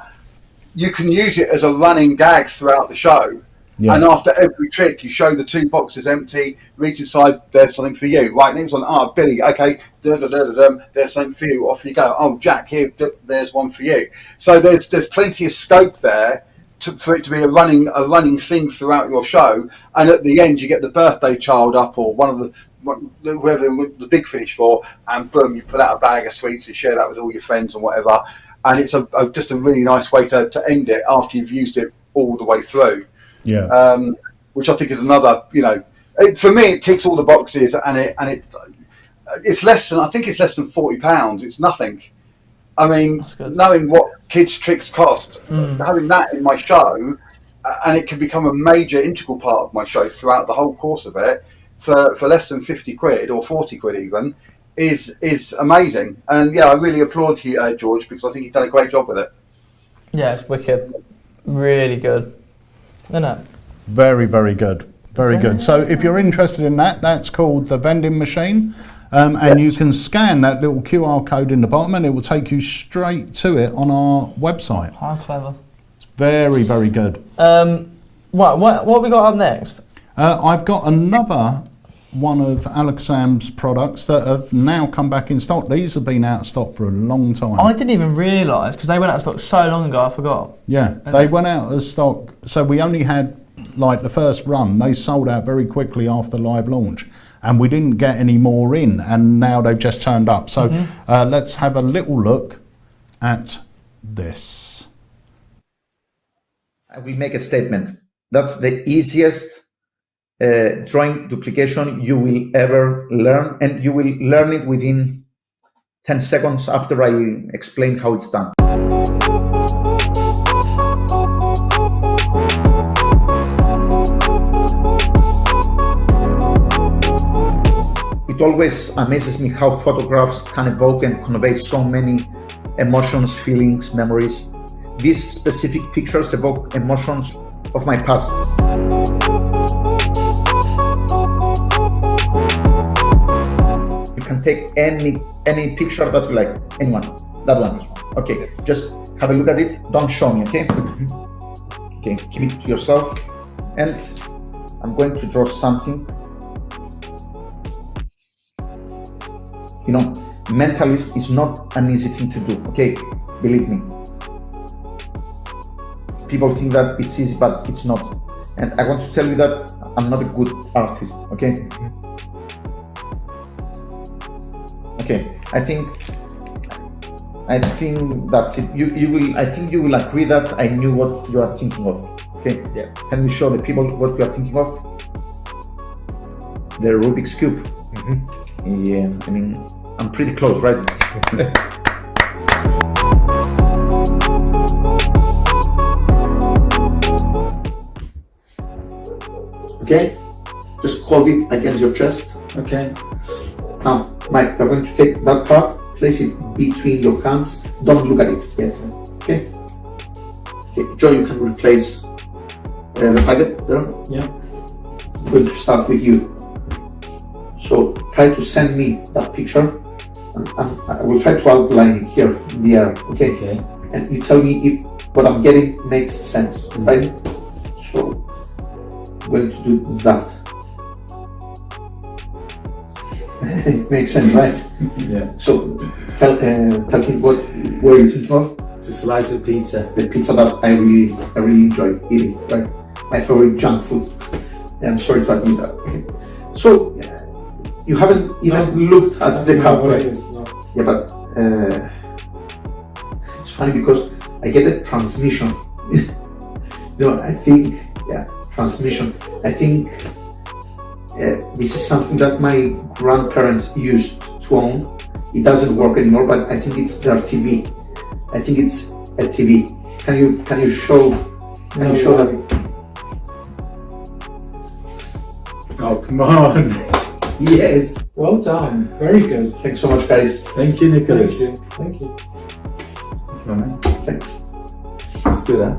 you can use it as a running gag throughout the show. Yeah. And after every trick, you show the 2 boxes empty, reach inside, there's something for you. Right, next one, Billy, okay, there's something for you, off you go. Oh, Jack, here, there's one for you. So there's plenty of scope there for it to be a running thing throughout your show. And at the end, you get the birthday child up or whoever the big finish for, and boom, you pull out a bag of sweets and share that with all your friends and whatever. And it's just a really nice way to end it after you've used it all the way through. Yeah. Which I think is another, for me, it ticks all the boxes, and it's less than £40. It's nothing. I mean, knowing what kids' tricks cost, having that in my show, and it can become a major integral part of my show throughout the whole course of it, for less than 50 quid or 40 quid even, is amazing. And yeah, I really applaud you, George, because I think you've done a great job with it. Yeah, it's wicked. Really good. Isn't it? Very, very good. Very good. So if you're interested in that, that's called the vending machine. And you can scan that little QR code in the bottom and it will take you straight to it on our website. How clever. It's very, very good. What have we got up next? I've got another one of Alakazam's products that have now come back in stock. These have been out of stock for a long time. I didn't even realise, because they went out of stock so long ago, I forgot. Yeah, they went out of stock. So we only had like the first run. They sold out very quickly after live launch. And we didn't get any more in, and now they've just turned up. So let's have a little look at this. I will make a statement. That's the easiest drawing duplication you will ever learn, and you will learn it within 10 seconds after I explain how it's done. It always amazes me how photographs can evoke and convey so many emotions, feelings, memories. These specific pictures evoke emotions of my past. You can take any picture that you like, anyone, that one. Okay, just have a look at it, don't show me, okay? Okay, keep it to yourself, and I'm going to draw something. You know, mentalist is not an easy thing to do, okay? Believe me. People think that it's easy, but it's not. And I want to tell you that I'm not a good artist, okay? Okay, I think that's it. I think you will agree that I knew what you are thinking of, okay? Yeah. Can you show the people what you are thinking of? The Rubik's Cube. Yeah, I mean, I'm pretty close, right? Okay, just hold it against your chest. Okay. Now, Mike, we're going to take that part, place it between your hands. Don't look at it yet. Okay. Okay, Joe, you can replace the packet there. Yeah. I'm going to start with you. So try to send me that picture, and I will try to outline it here in the air, okay? And you tell me if what I'm getting makes sense, right? So I'm going to do that. It makes sense, right? Yeah. So tell me what were you thinking of? It's a slice of pizza. The pizza that I really enjoy eating, right? My favorite junk food. Yeah, I'm sorry to admit that. Okay. So. You haven't even looked at the cup, right? Yeah, but it's funny because I get a transmission. You know, I think, yeah, transmission. I think this is something that my grandparents used to own. It doesn't work anymore, but I think it's their TV. I think it's a TV. Can you show that? Oh, come on. Yes. Well done. Very good. Thanks so much, guys. Thank you, Nicholas. Thank you. Thanks. Let's do that.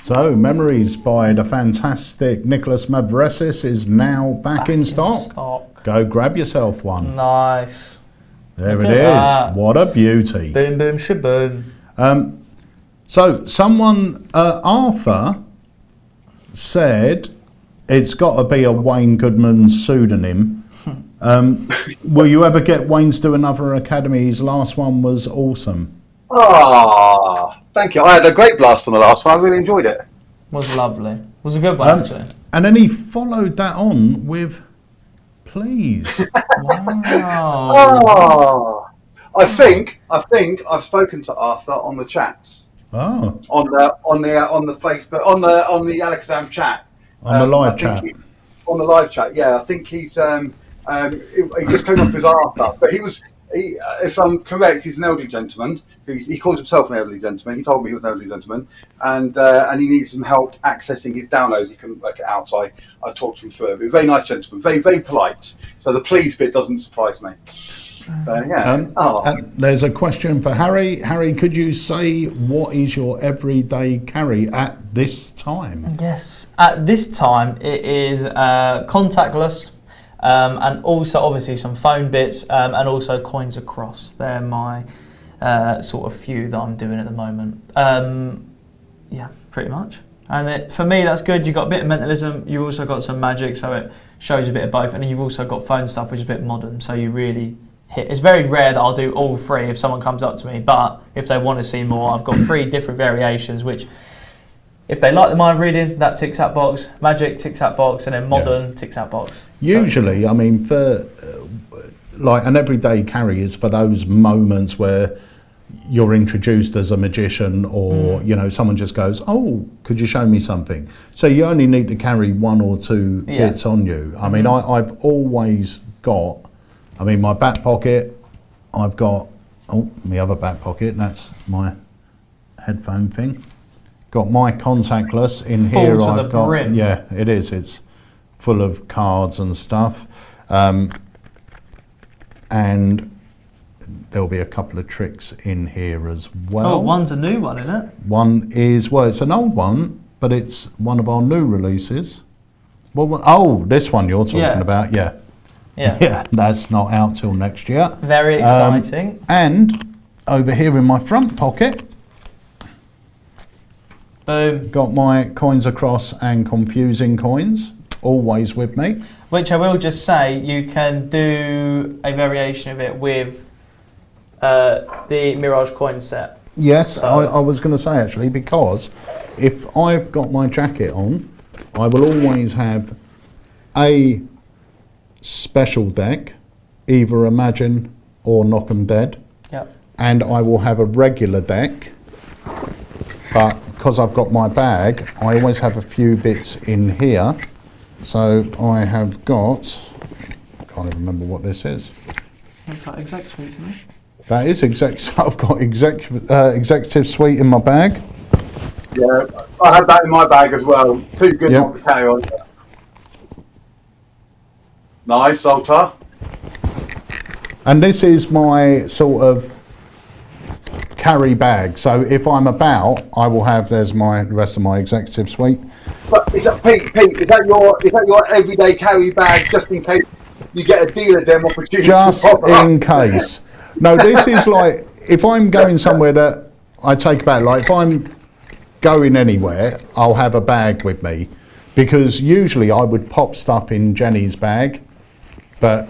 So, Memories by the fantastic Nicholas Mavresis is now back in stock. Go grab yourself one. Nice. There Look it at is. that. What a beauty. Boom, boom, shaboom. So, someone, Arthur, said it's got to be a Wayne Goodman pseudonym. Will you ever get Wayne to do another Academy? His last one was awesome. Ah, thank you. I had a great blast on the last one. I really enjoyed it. Was lovely. Was a good one, actually. And then he followed that on with, please. Wow. Oh, I think I've spoken to Arthur on the chats. Oh, On the Facebook on the AlakazamM chat. on the live chat. On the live chat, yeah. I think he just came up as Arthur, but if I'm correct, he's an elderly gentleman. He calls himself an elderly gentleman. He told me he was an elderly gentleman, and he needs some help accessing his downloads. He couldn't work it out, so I talked to him through it. But a very nice gentleman, very, very polite. So the please bit doesn't surprise me. So yeah. And there's a question for Harry. Harry, could you say what is your everyday carry at this time? Yes, at this time it is contactless, and also obviously some phone bits, and also coins across. They're my sort of few that I'm doing at the moment. Yeah, pretty much. And for me, that's good. You've got a bit of mentalism. You've also got some magic, so it shows a bit of both. And then you've also got phone stuff, which is a bit modern. So you really hit. It's very rare that I'll do all three if someone comes up to me. But if they want to see more, I've got 3 different variations, which if they like the mind reading, that ticks that box. Magic ticks that box, and then modern ticks that box. Usually, I mean, for like an everyday carry is for those moments where you're introduced as a magician, or you know, someone just goes, "Oh, could you show me something?" So you only need to carry 1 or 2 bits on you. I mean, I've always got. I mean, my back pocket. I've got my other back pocket. That's my headphone thing. Got my contactless in Full here. to I've the got brim. yeah, it is. It's full of cards and stuff, and there'll be a couple of tricks in here as well. Oh, one's a new one, isn't it? One is, well, it's an old one, but it's one of our new releases. Well, oh, this one you're talking about, yeah. Yeah, that's not out till next year. Very exciting. And over here in my front pocket, boom, got my coins across and confusing coins, always with me. Which I will just say, you can do a variation of it with the Mirage coin set. Yes, So- I was going to say actually, because if I've got my jacket on, I will always have a special deck, either Imagine or Knock 'em Dead, Yep. and I will have a regular deck, but because I've got my bag, I always have a few bits in here. So I have got, I can't even remember what this is. Looks like exec suite to me. That is I've got executive suite in my bag. Yeah, I had that in my bag as well. Too good not to carry on. Nice, Altar. And this is my sort of carry bag. So if I'm about, I will have, there's the rest of my executive suite. But is that Pete? Is that your everyday carry bag, just in case you get a dealer dem opportunity? Just in case. No, this is like, if I'm going somewhere that I take a bag, like if I'm going anywhere, I'll have a bag with me, because usually I would pop stuff in Jenny's bag, but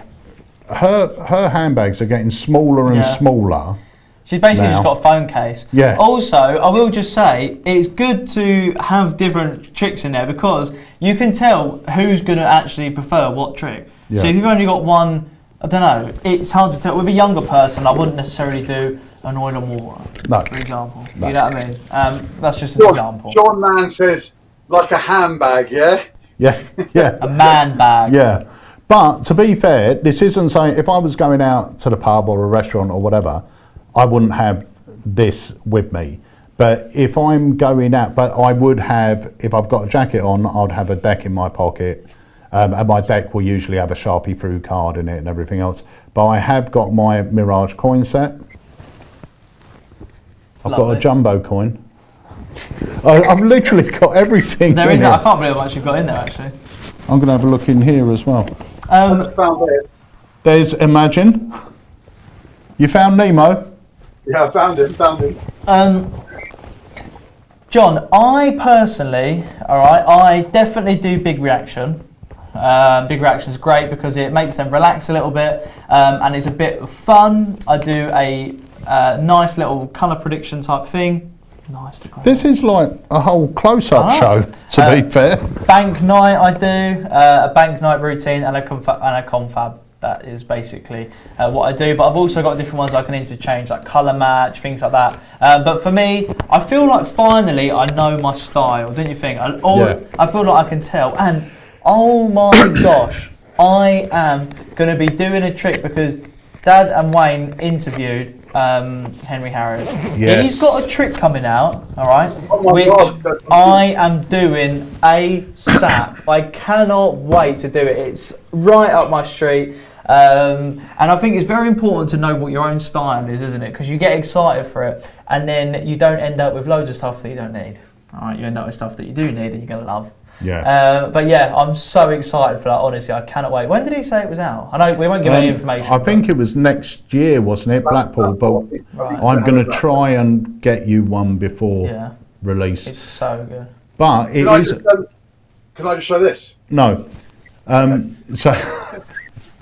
her handbags are getting smaller and smaller. She's basically now. just got a phone case. Yeah. Also, I will just say, it's good to have different tricks in there, because you can tell who's going to actually prefer what trick. Yeah. So if you've only got one, I don't know, it's hard to tell. With a younger person, I wouldn't necessarily do an oil and water, for example. No. You know what I mean? That's just an example. John Mann says, like a handbag, yeah? Yeah, yeah. A man bag. Yeah. But to be fair, this isn't saying, if I was going out to the pub or a restaurant or whatever, I wouldn't have this with me. But if I'm going out, but I would have, if I've got a jacket on, I'd have a deck in my pocket. And my deck will usually have a Sharpie through card in it and everything else. But I have got my Mirage coin set. I've got a jumbo coin. I've literally got everything. There in is. here. I can't believe how much you've got in there, actually. I'm going to have a look in here as well. I just found it. There's Imagine. You found Nemo? Yeah, I found him. John, I personally, I definitely do big reaction. Big reaction is great because it makes them relax a little bit, and it's a bit of fun. I do a nice little colour prediction type thing. Nice. This is like a whole close-up show, to be fair. Bank night I do, a bank night routine and a confab. That is basically what I do. But I've also got different ones I can interchange, like colour match, things like that. But for me, I feel like finally I know my style, don't you think? I feel like I can tell. And oh my gosh, I am going to be doing a trick because Dad and Wayne interviewed Henry Harris. Yes. He's got a trick coming out, all right, which I am doing ASAP. I cannot wait to do it. It's right up my street. And I think it's very important to know what your own style is, isn't it? Because you get excited for it and then you don't end up with loads of stuff that you don't need. All right, you end up with stuff that you do need and you're going to love. Yeah. But yeah, I'm so excited for that, honestly. I cannot wait. When did he say it was out? I know we won't give any information. I think it was next year, wasn't it, Blackpool? But I'm going to try and get you one before release. It's so good. But it is... Can I just show this? No. So...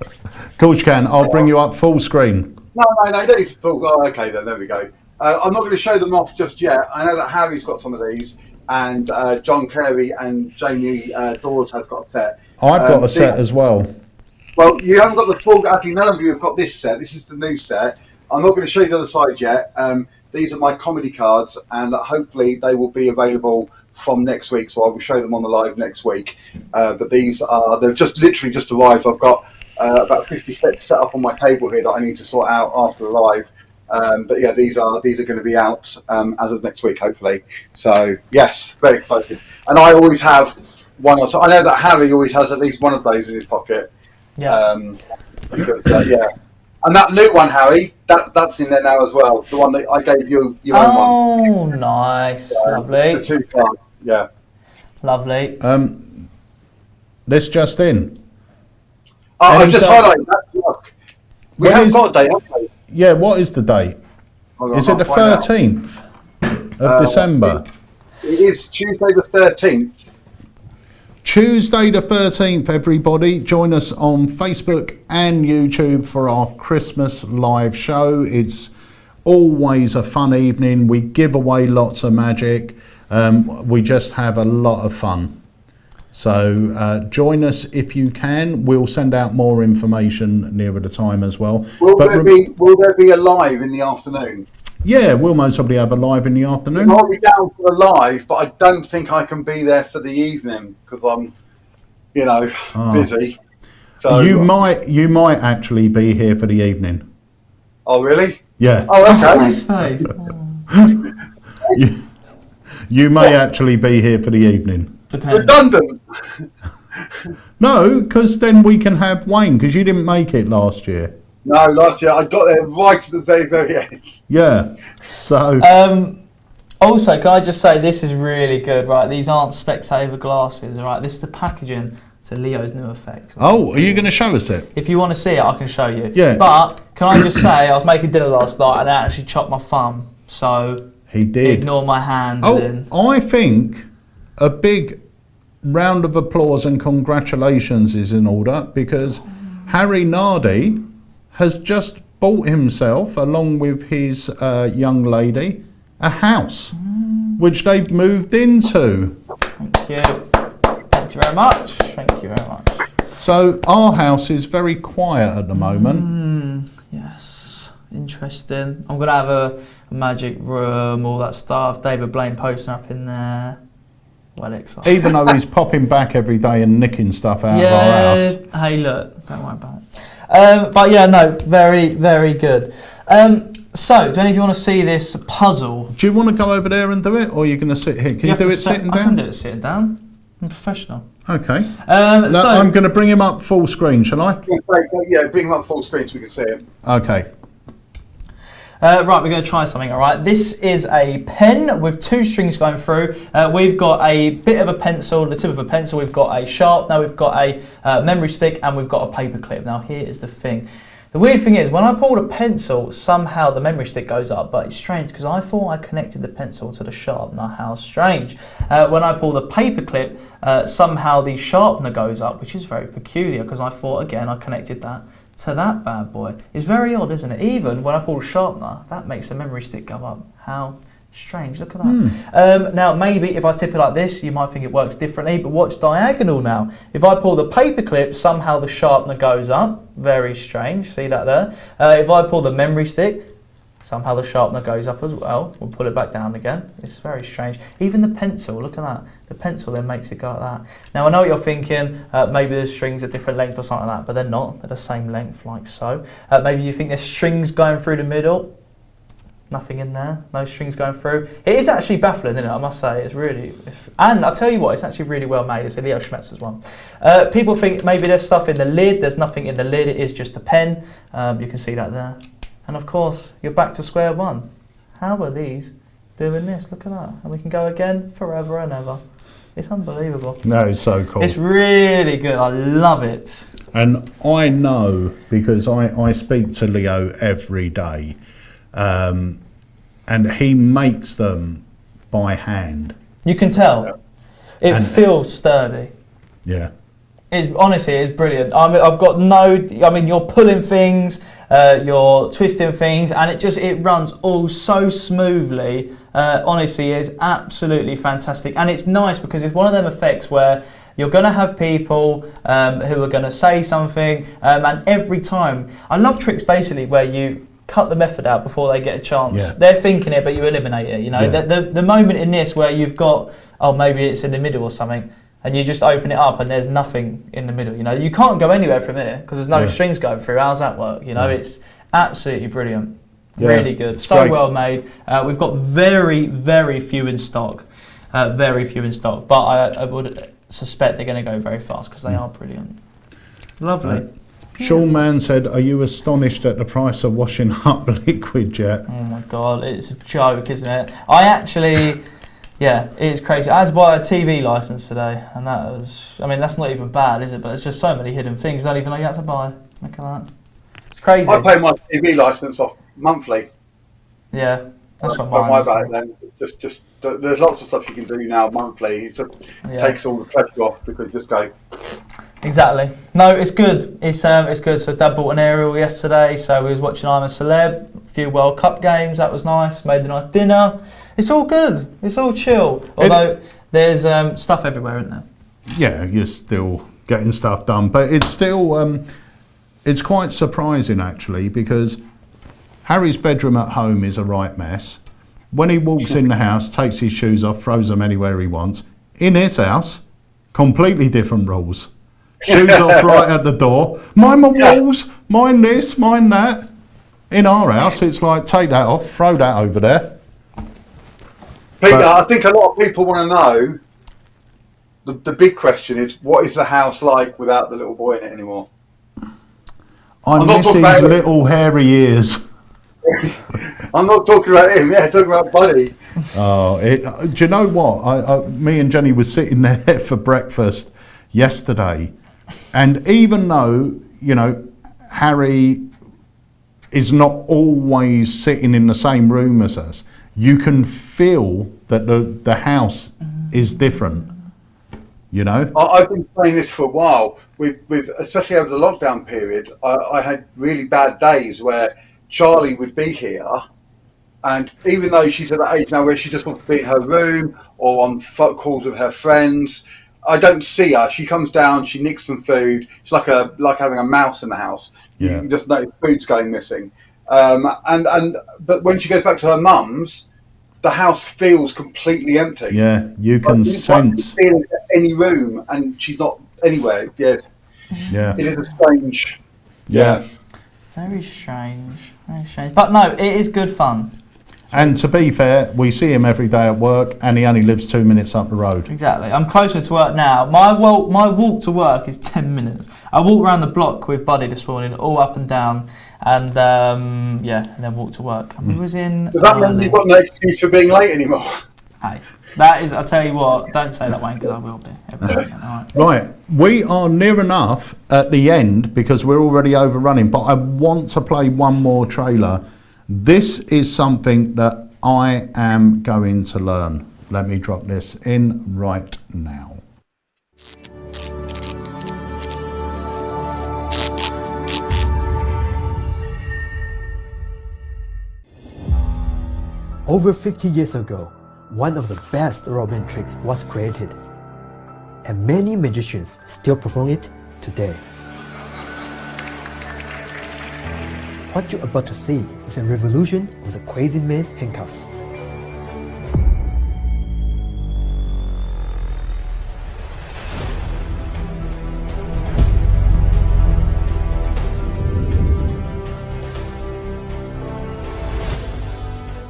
Of course you can. I'll bring you up full screen. No, you don't need to full. Oh, okay, then there we go. I'm not going to show them off just yet. I know that Harry's got some of these, and John Carey and Jamie Dawes has got a set. I've got a set as well. Well, you haven't got the full. Actually, none of you have got this set. This is the new set. I'm not going to show you the other side yet. These are my comedy cards, and hopefully they will be available from next week. So I will show them on the live next week. But these they've just literally just arrived. I've got about 50 sets set up on my table here that I need to sort out after the live. But yeah, these are going to be out as of next week, hopefully. So yes, very excited. And I always have one or two. I know that Harry always has at least one of those in his pocket. Yeah. Because, yeah. And that new one, Harry, that's in there now as well. The one that I gave you your own one. Oh, nice, lovely. The two cards, yeah. Lovely. This just in. I'm just highlighting that. Look, we haven't got a date, have we? Yeah, what is the date? Is it the 13th of December? It is Tuesday the 13th. Tuesday the 13th, everybody. Join us on Facebook and YouTube for our Christmas live show. It's always a fun evening. We give away lots of magic. We just have a lot of fun. So join us if you can. We'll send out more information nearer the time as well. Will there be a live in the afternoon? Yeah, we'll most probably have a live in the afternoon. I'll be down for the live, but I don't think I can be there for the evening because I'm, busy. So you might actually be here for the evening. Oh really? Yeah. Oh okay. You may actually be here for the evening. Redundant. No, because then we can have Wayne, because you didn't make it last year. No, last year I got there right at the very, very end. Yeah. So. Also, can I just say this is really good, right? These aren't Specsavers glasses, all right? This is the packaging to Leo's new effect. Right? Oh, are you going to show us it? If you want to see it, I can show you. Yeah. But can I just say, I was making dinner last night and I actually chopped my thumb, so he did. Ignore my hand. Oh, I think a big round of applause and congratulations is in order because Harry Nardi has just bought himself, along with his young lady, a house, which they've moved into. Thank you. Thank you very much. Thank you very much. So our house is very quiet at the moment. Yes. Interesting. I'm going to have a magic room, all that stuff. David Blaine poster up in there. Well excited. Even though he's popping back every day and nicking stuff out of our house. Hey, look, don't worry about it. But yeah, no, very, very good. So, do any of you want to see this puzzle? Do you want to go over there and do it, or are you going to sit here? Can you do it sitting down? I can do it sitting down. I'm professional. Okay. So I'm going to bring him up full screen, shall I? Yeah, bring him up full screen so we can see him. Okay. Right, we're going to try something, all right? This is a pen with two strings going through. We've got a bit of a pencil, the tip of a pencil. We've got a sharpener, we've got a memory stick, and we've got a paper clip. Now, here is the thing. The weird thing is, when I pull the pencil, somehow the memory stick goes up, but it's strange because I thought I connected the pencil to the sharpener. How strange. When I pull the paper clip, somehow the sharpener goes up, which is very peculiar because I thought, again, I connected that to that bad boy. It's very odd, isn't it? Even when I pull the sharpener, that makes the memory stick go up. How Strange, look at that. Now, maybe if I tip it like this, you might think it works differently, but watch diagonal now. If I pull the paper clip, somehow the sharpener goes up. Very strange, see that there? If I pull the memory stick, somehow the sharpener goes up as well. We'll pull it back down again. It's very strange. Even the pencil, look at that. The pencil then makes it go like that. Now, I know what you're thinking. Maybe the strings are different length or something like that, but they're not. They're the same length, like so. Maybe you think there's strings going through the middle. Nothing in there, no strings going through. It is actually baffling, isn't it? I must say, and I'll tell you what, it's actually really well made. It's a Leo Schmetzer's one. People think maybe there's stuff in the lid. There's nothing in the lid. It is just a pen. You can see that there. And of course, you're back to square one. How are these doing this? Look at that. And we can go again forever and ever. It's unbelievable. No, it's so cool. It's really good. I love it. And I know, because I speak to Leo every day, and he makes them by hand. You can tell. It feels sturdy. Yeah. Honestly, it's brilliant. I've got you're pulling things, you're twisting things, and it runs all so smoothly. Honestly, it's absolutely fantastic. And it's nice because it's one of them effects where you're going to have people who are going to say something, and every time, I love tricks basically where you cut the method out before they get a chance. Yeah. They're thinking it, but you eliminate it. You know, the moment in this where you've got, maybe it's in the middle or something, and you just open it up and there's nothing in the middle. You know, you can't go anywhere from here because there's no strings going through. How's that work? You know, it's absolutely brilliant. Yeah. Really good. So great. Well made. We've got very, very few in stock. But I would suspect they're going to go very fast because they are brilliant. Lovely. Sean Mann said, "Are you astonished at the price of washing up liquid yet?" Oh my God, it's a joke, isn't it? I actually, it is crazy. I had to buy a TV license today, and that's not even bad, is it? But it's just so many hidden things I don't even know you had to buy. Look at that. It's crazy. I pay my TV license off monthly. Yeah, that's what mine is. Then. Just there's lots of stuff you can do now monthly. It takes all the pressure off because you just go. Exactly. No, it's good. It's good. So Dad bought an aerial yesterday, so we was watching I'm a Celeb, a few World Cup games, that was nice, made a nice dinner. It's all good. It's all chill. Although there's stuff everywhere, isn't there? Yeah, you're still getting stuff done, but it's still it's quite surprising actually, because Harry's bedroom at home is a right mess. When he walks in the house, takes his shoes off, throws them anywhere he wants. In his house, completely different rules. Shoes off right at the door. Mine my walls, mine this, mine that. In our house, it's like, take that off, throw that over there. Peter, I think a lot of people want to know, the big question is, what is the house like without the little boy in it anymore? I miss his little hairy ears. I'm not talking about him, talking about Buddy. Do you know what? Me and Jenny were sitting there for breakfast yesterday, and even though, you know, Harry is not always sitting in the same room as us, you can feel that the house is different. You know, I've been saying this for a while. With especially over the lockdown period, I had really bad days where Charlie would be here, and even though she's at that age now where she just wants to be in her room or on calls with her friends, I don't see her. She comes down, she nicks some food. It's like having a mouse in the house. Yeah. You just know food's going missing. But when she goes back to her mum's, the house feels completely empty. Yeah, you can sense. Feel any room, and she's not anywhere. Yeah. It is a strange. Yeah. Very strange. Very strange. But no, it is good fun. And to be fair, we see him every day at work, and he only lives 2 minutes up the road. Exactly. I'm closer to work now. My walk to work is 10 minutes. I walked around the block with Buddy this morning, all up and down, and and then walked to work. And we was in. Does that mean you've got no excuse for being late anymore? Hey, that is. I tell you what. Don't say that, Wayne, because I will be. Right, we are near enough at the end because we're already overrunning. But I want to play one more trailer. This is something that I am going to learn. Let me drop this in right now. Over 50 years ago, one of the best Robin tricks was created, and many magicians still perform it today. What you're about to see is a revolution of the crazy man's handcuffs.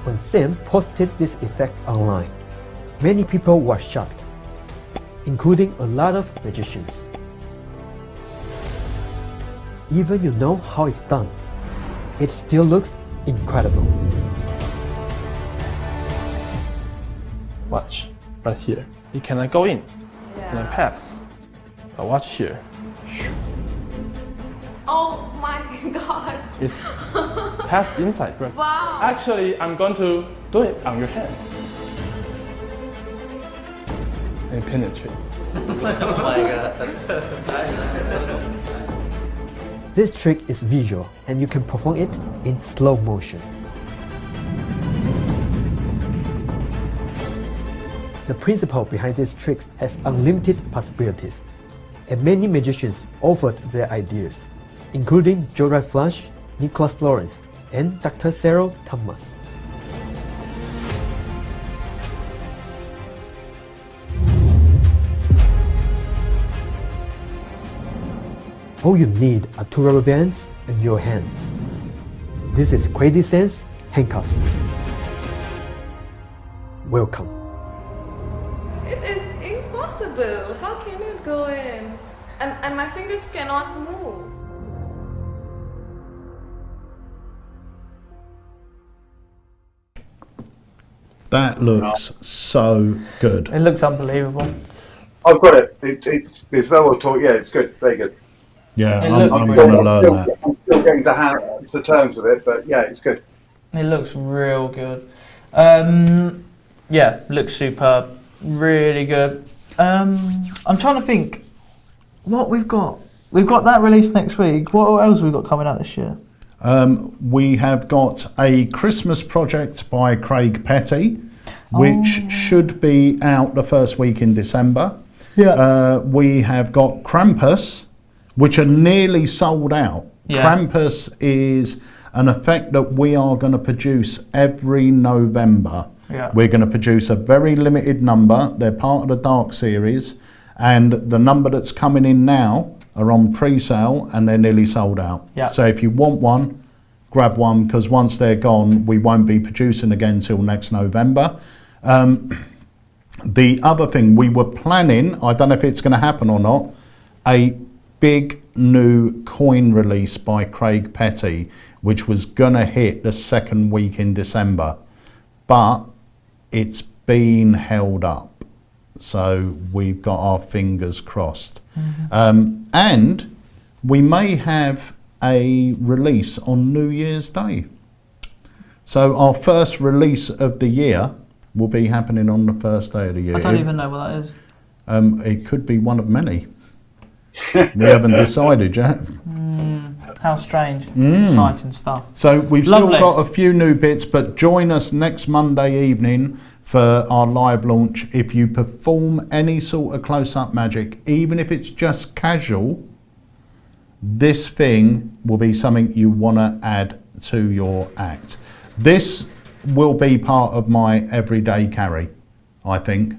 When Sam posted this effect online, many people were shocked, including a lot of magicians. Even you know how it's done, it still looks incredible. Watch, right here. You cannot go in and then pass. But watch here. Oh my god. It's pass inside, right? Wow. Actually, I'm going to do it on your hand. And it penetrates. Oh my god. This trick is visual and you can perform it in slow motion. The principle behind these tricks has unlimited possibilities, and many magicians offered their ideas, including Jorai Flush, Nicholas Lawrence, and Dr. Cyril Thomas. All you need are 2 rubber bands and your hands. This is Crazy Sense Handcuffs. Welcome. It is impossible. How can it go in? And my fingers cannot move. That looks so good. It looks unbelievable. I've got it. It's very well taught. Yeah, it's good. Very good. Yeah, It I'm looks going to learn that. I'm still getting to terms with it, but yeah, it's good. It looks real good. Yeah, looks superb. Really good. I'm trying to think what we've got. We've got that release next week. What else have we got coming out this year? We have got a Christmas project by Craig Petty, which should be out the first week in December. Yeah. We have got Krampus, which are nearly sold out. Yeah. Krampus is an effect that we are going to produce every November. Yeah. We're going to produce a very limited number. They're part of the Dark series, and the number that's coming in now are on pre-sale and they're nearly sold out. Yeah. So if you want one, grab one, because once they're gone, we won't be producing again till next November. The other thing we were planning, I don't know if it's going to happen or not, a big new coin release by Craig Petty, which was going to hit the second week in December, but it's been held up. So we've got our fingers crossed. And we may have a release on New Year's Day. So our first release of the year will be happening on the first day of the year. I don't even know what that is. It could be one of many. We haven't decided yet. How strange. Exciting stuff. So we've Lovely. still got a few new bits, but join us next Monday evening for our live launch. If you perform any sort of close-up magic, even if it's just casual, this thing will be something you want to add to your act. This will be part of my everyday carry, I think,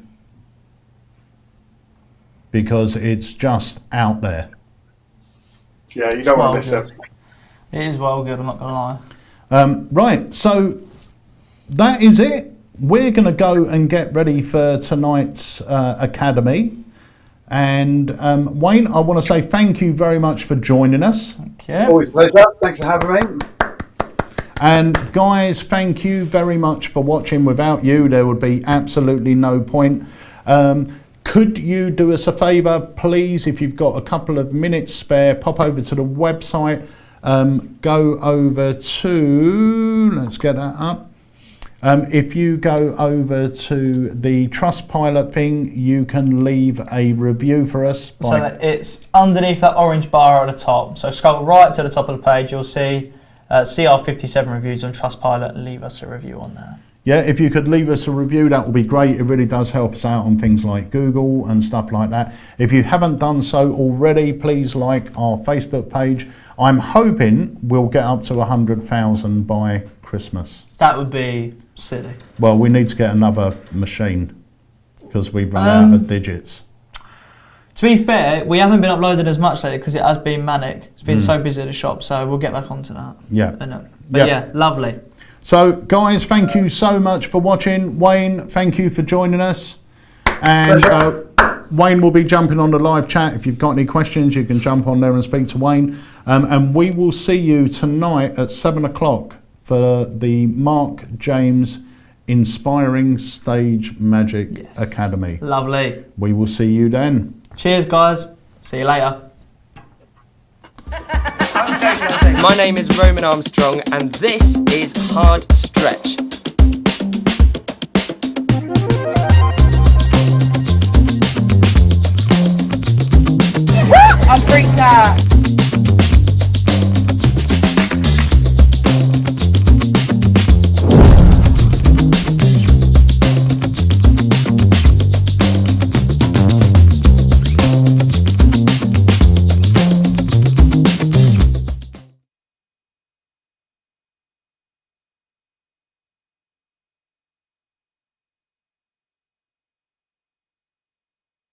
because it's just out there. Yeah, you don't want to miss it. It is well good, I'm not going to lie. Right, so that is it. We're going to go and get ready for tonight's Academy. And Wayne, I want to say thank you very much for joining us. Okay. Always a pleasure. Thanks for having me. And guys, thank you very much for watching. Without you, there would be absolutely no point. Could you do us a favour, please, if you've got a couple of minutes spare, pop over to the website, go over to, let's get that up. If you go over to the Trustpilot thing, you can leave a review for us. So it's underneath that orange bar at the top. So scroll right to the top of the page, you'll see CR57 reviews on Trustpilot and leave us a review on there. Yeah, if you could leave us a review, that would be great. It really does help us out on things like Google and stuff like that. If you haven't done so already, please like our Facebook page. I'm hoping we'll get up to 100,000 by Christmas. That would be silly. Well, we need to get another machine because we've run out of digits. To be fair, we haven't been uploading as much lately because it has been manic. It's been so busy at the shop, so we'll get back onto that. Yeah. But yeah, lovely. So, guys, thank you so much for watching. Wayne, thank you for joining us. And Wayne will be jumping on the live chat. If you've got any questions, you can jump on there and speak to Wayne. And we will see you tonight at 7 o'clock for the Mark James Inspiring Stage Magic Academy. Lovely. We will see you then. Cheers, guys. See you later. My name is Roman Armstrong, and this is Hard Stretch. I'm freaked out.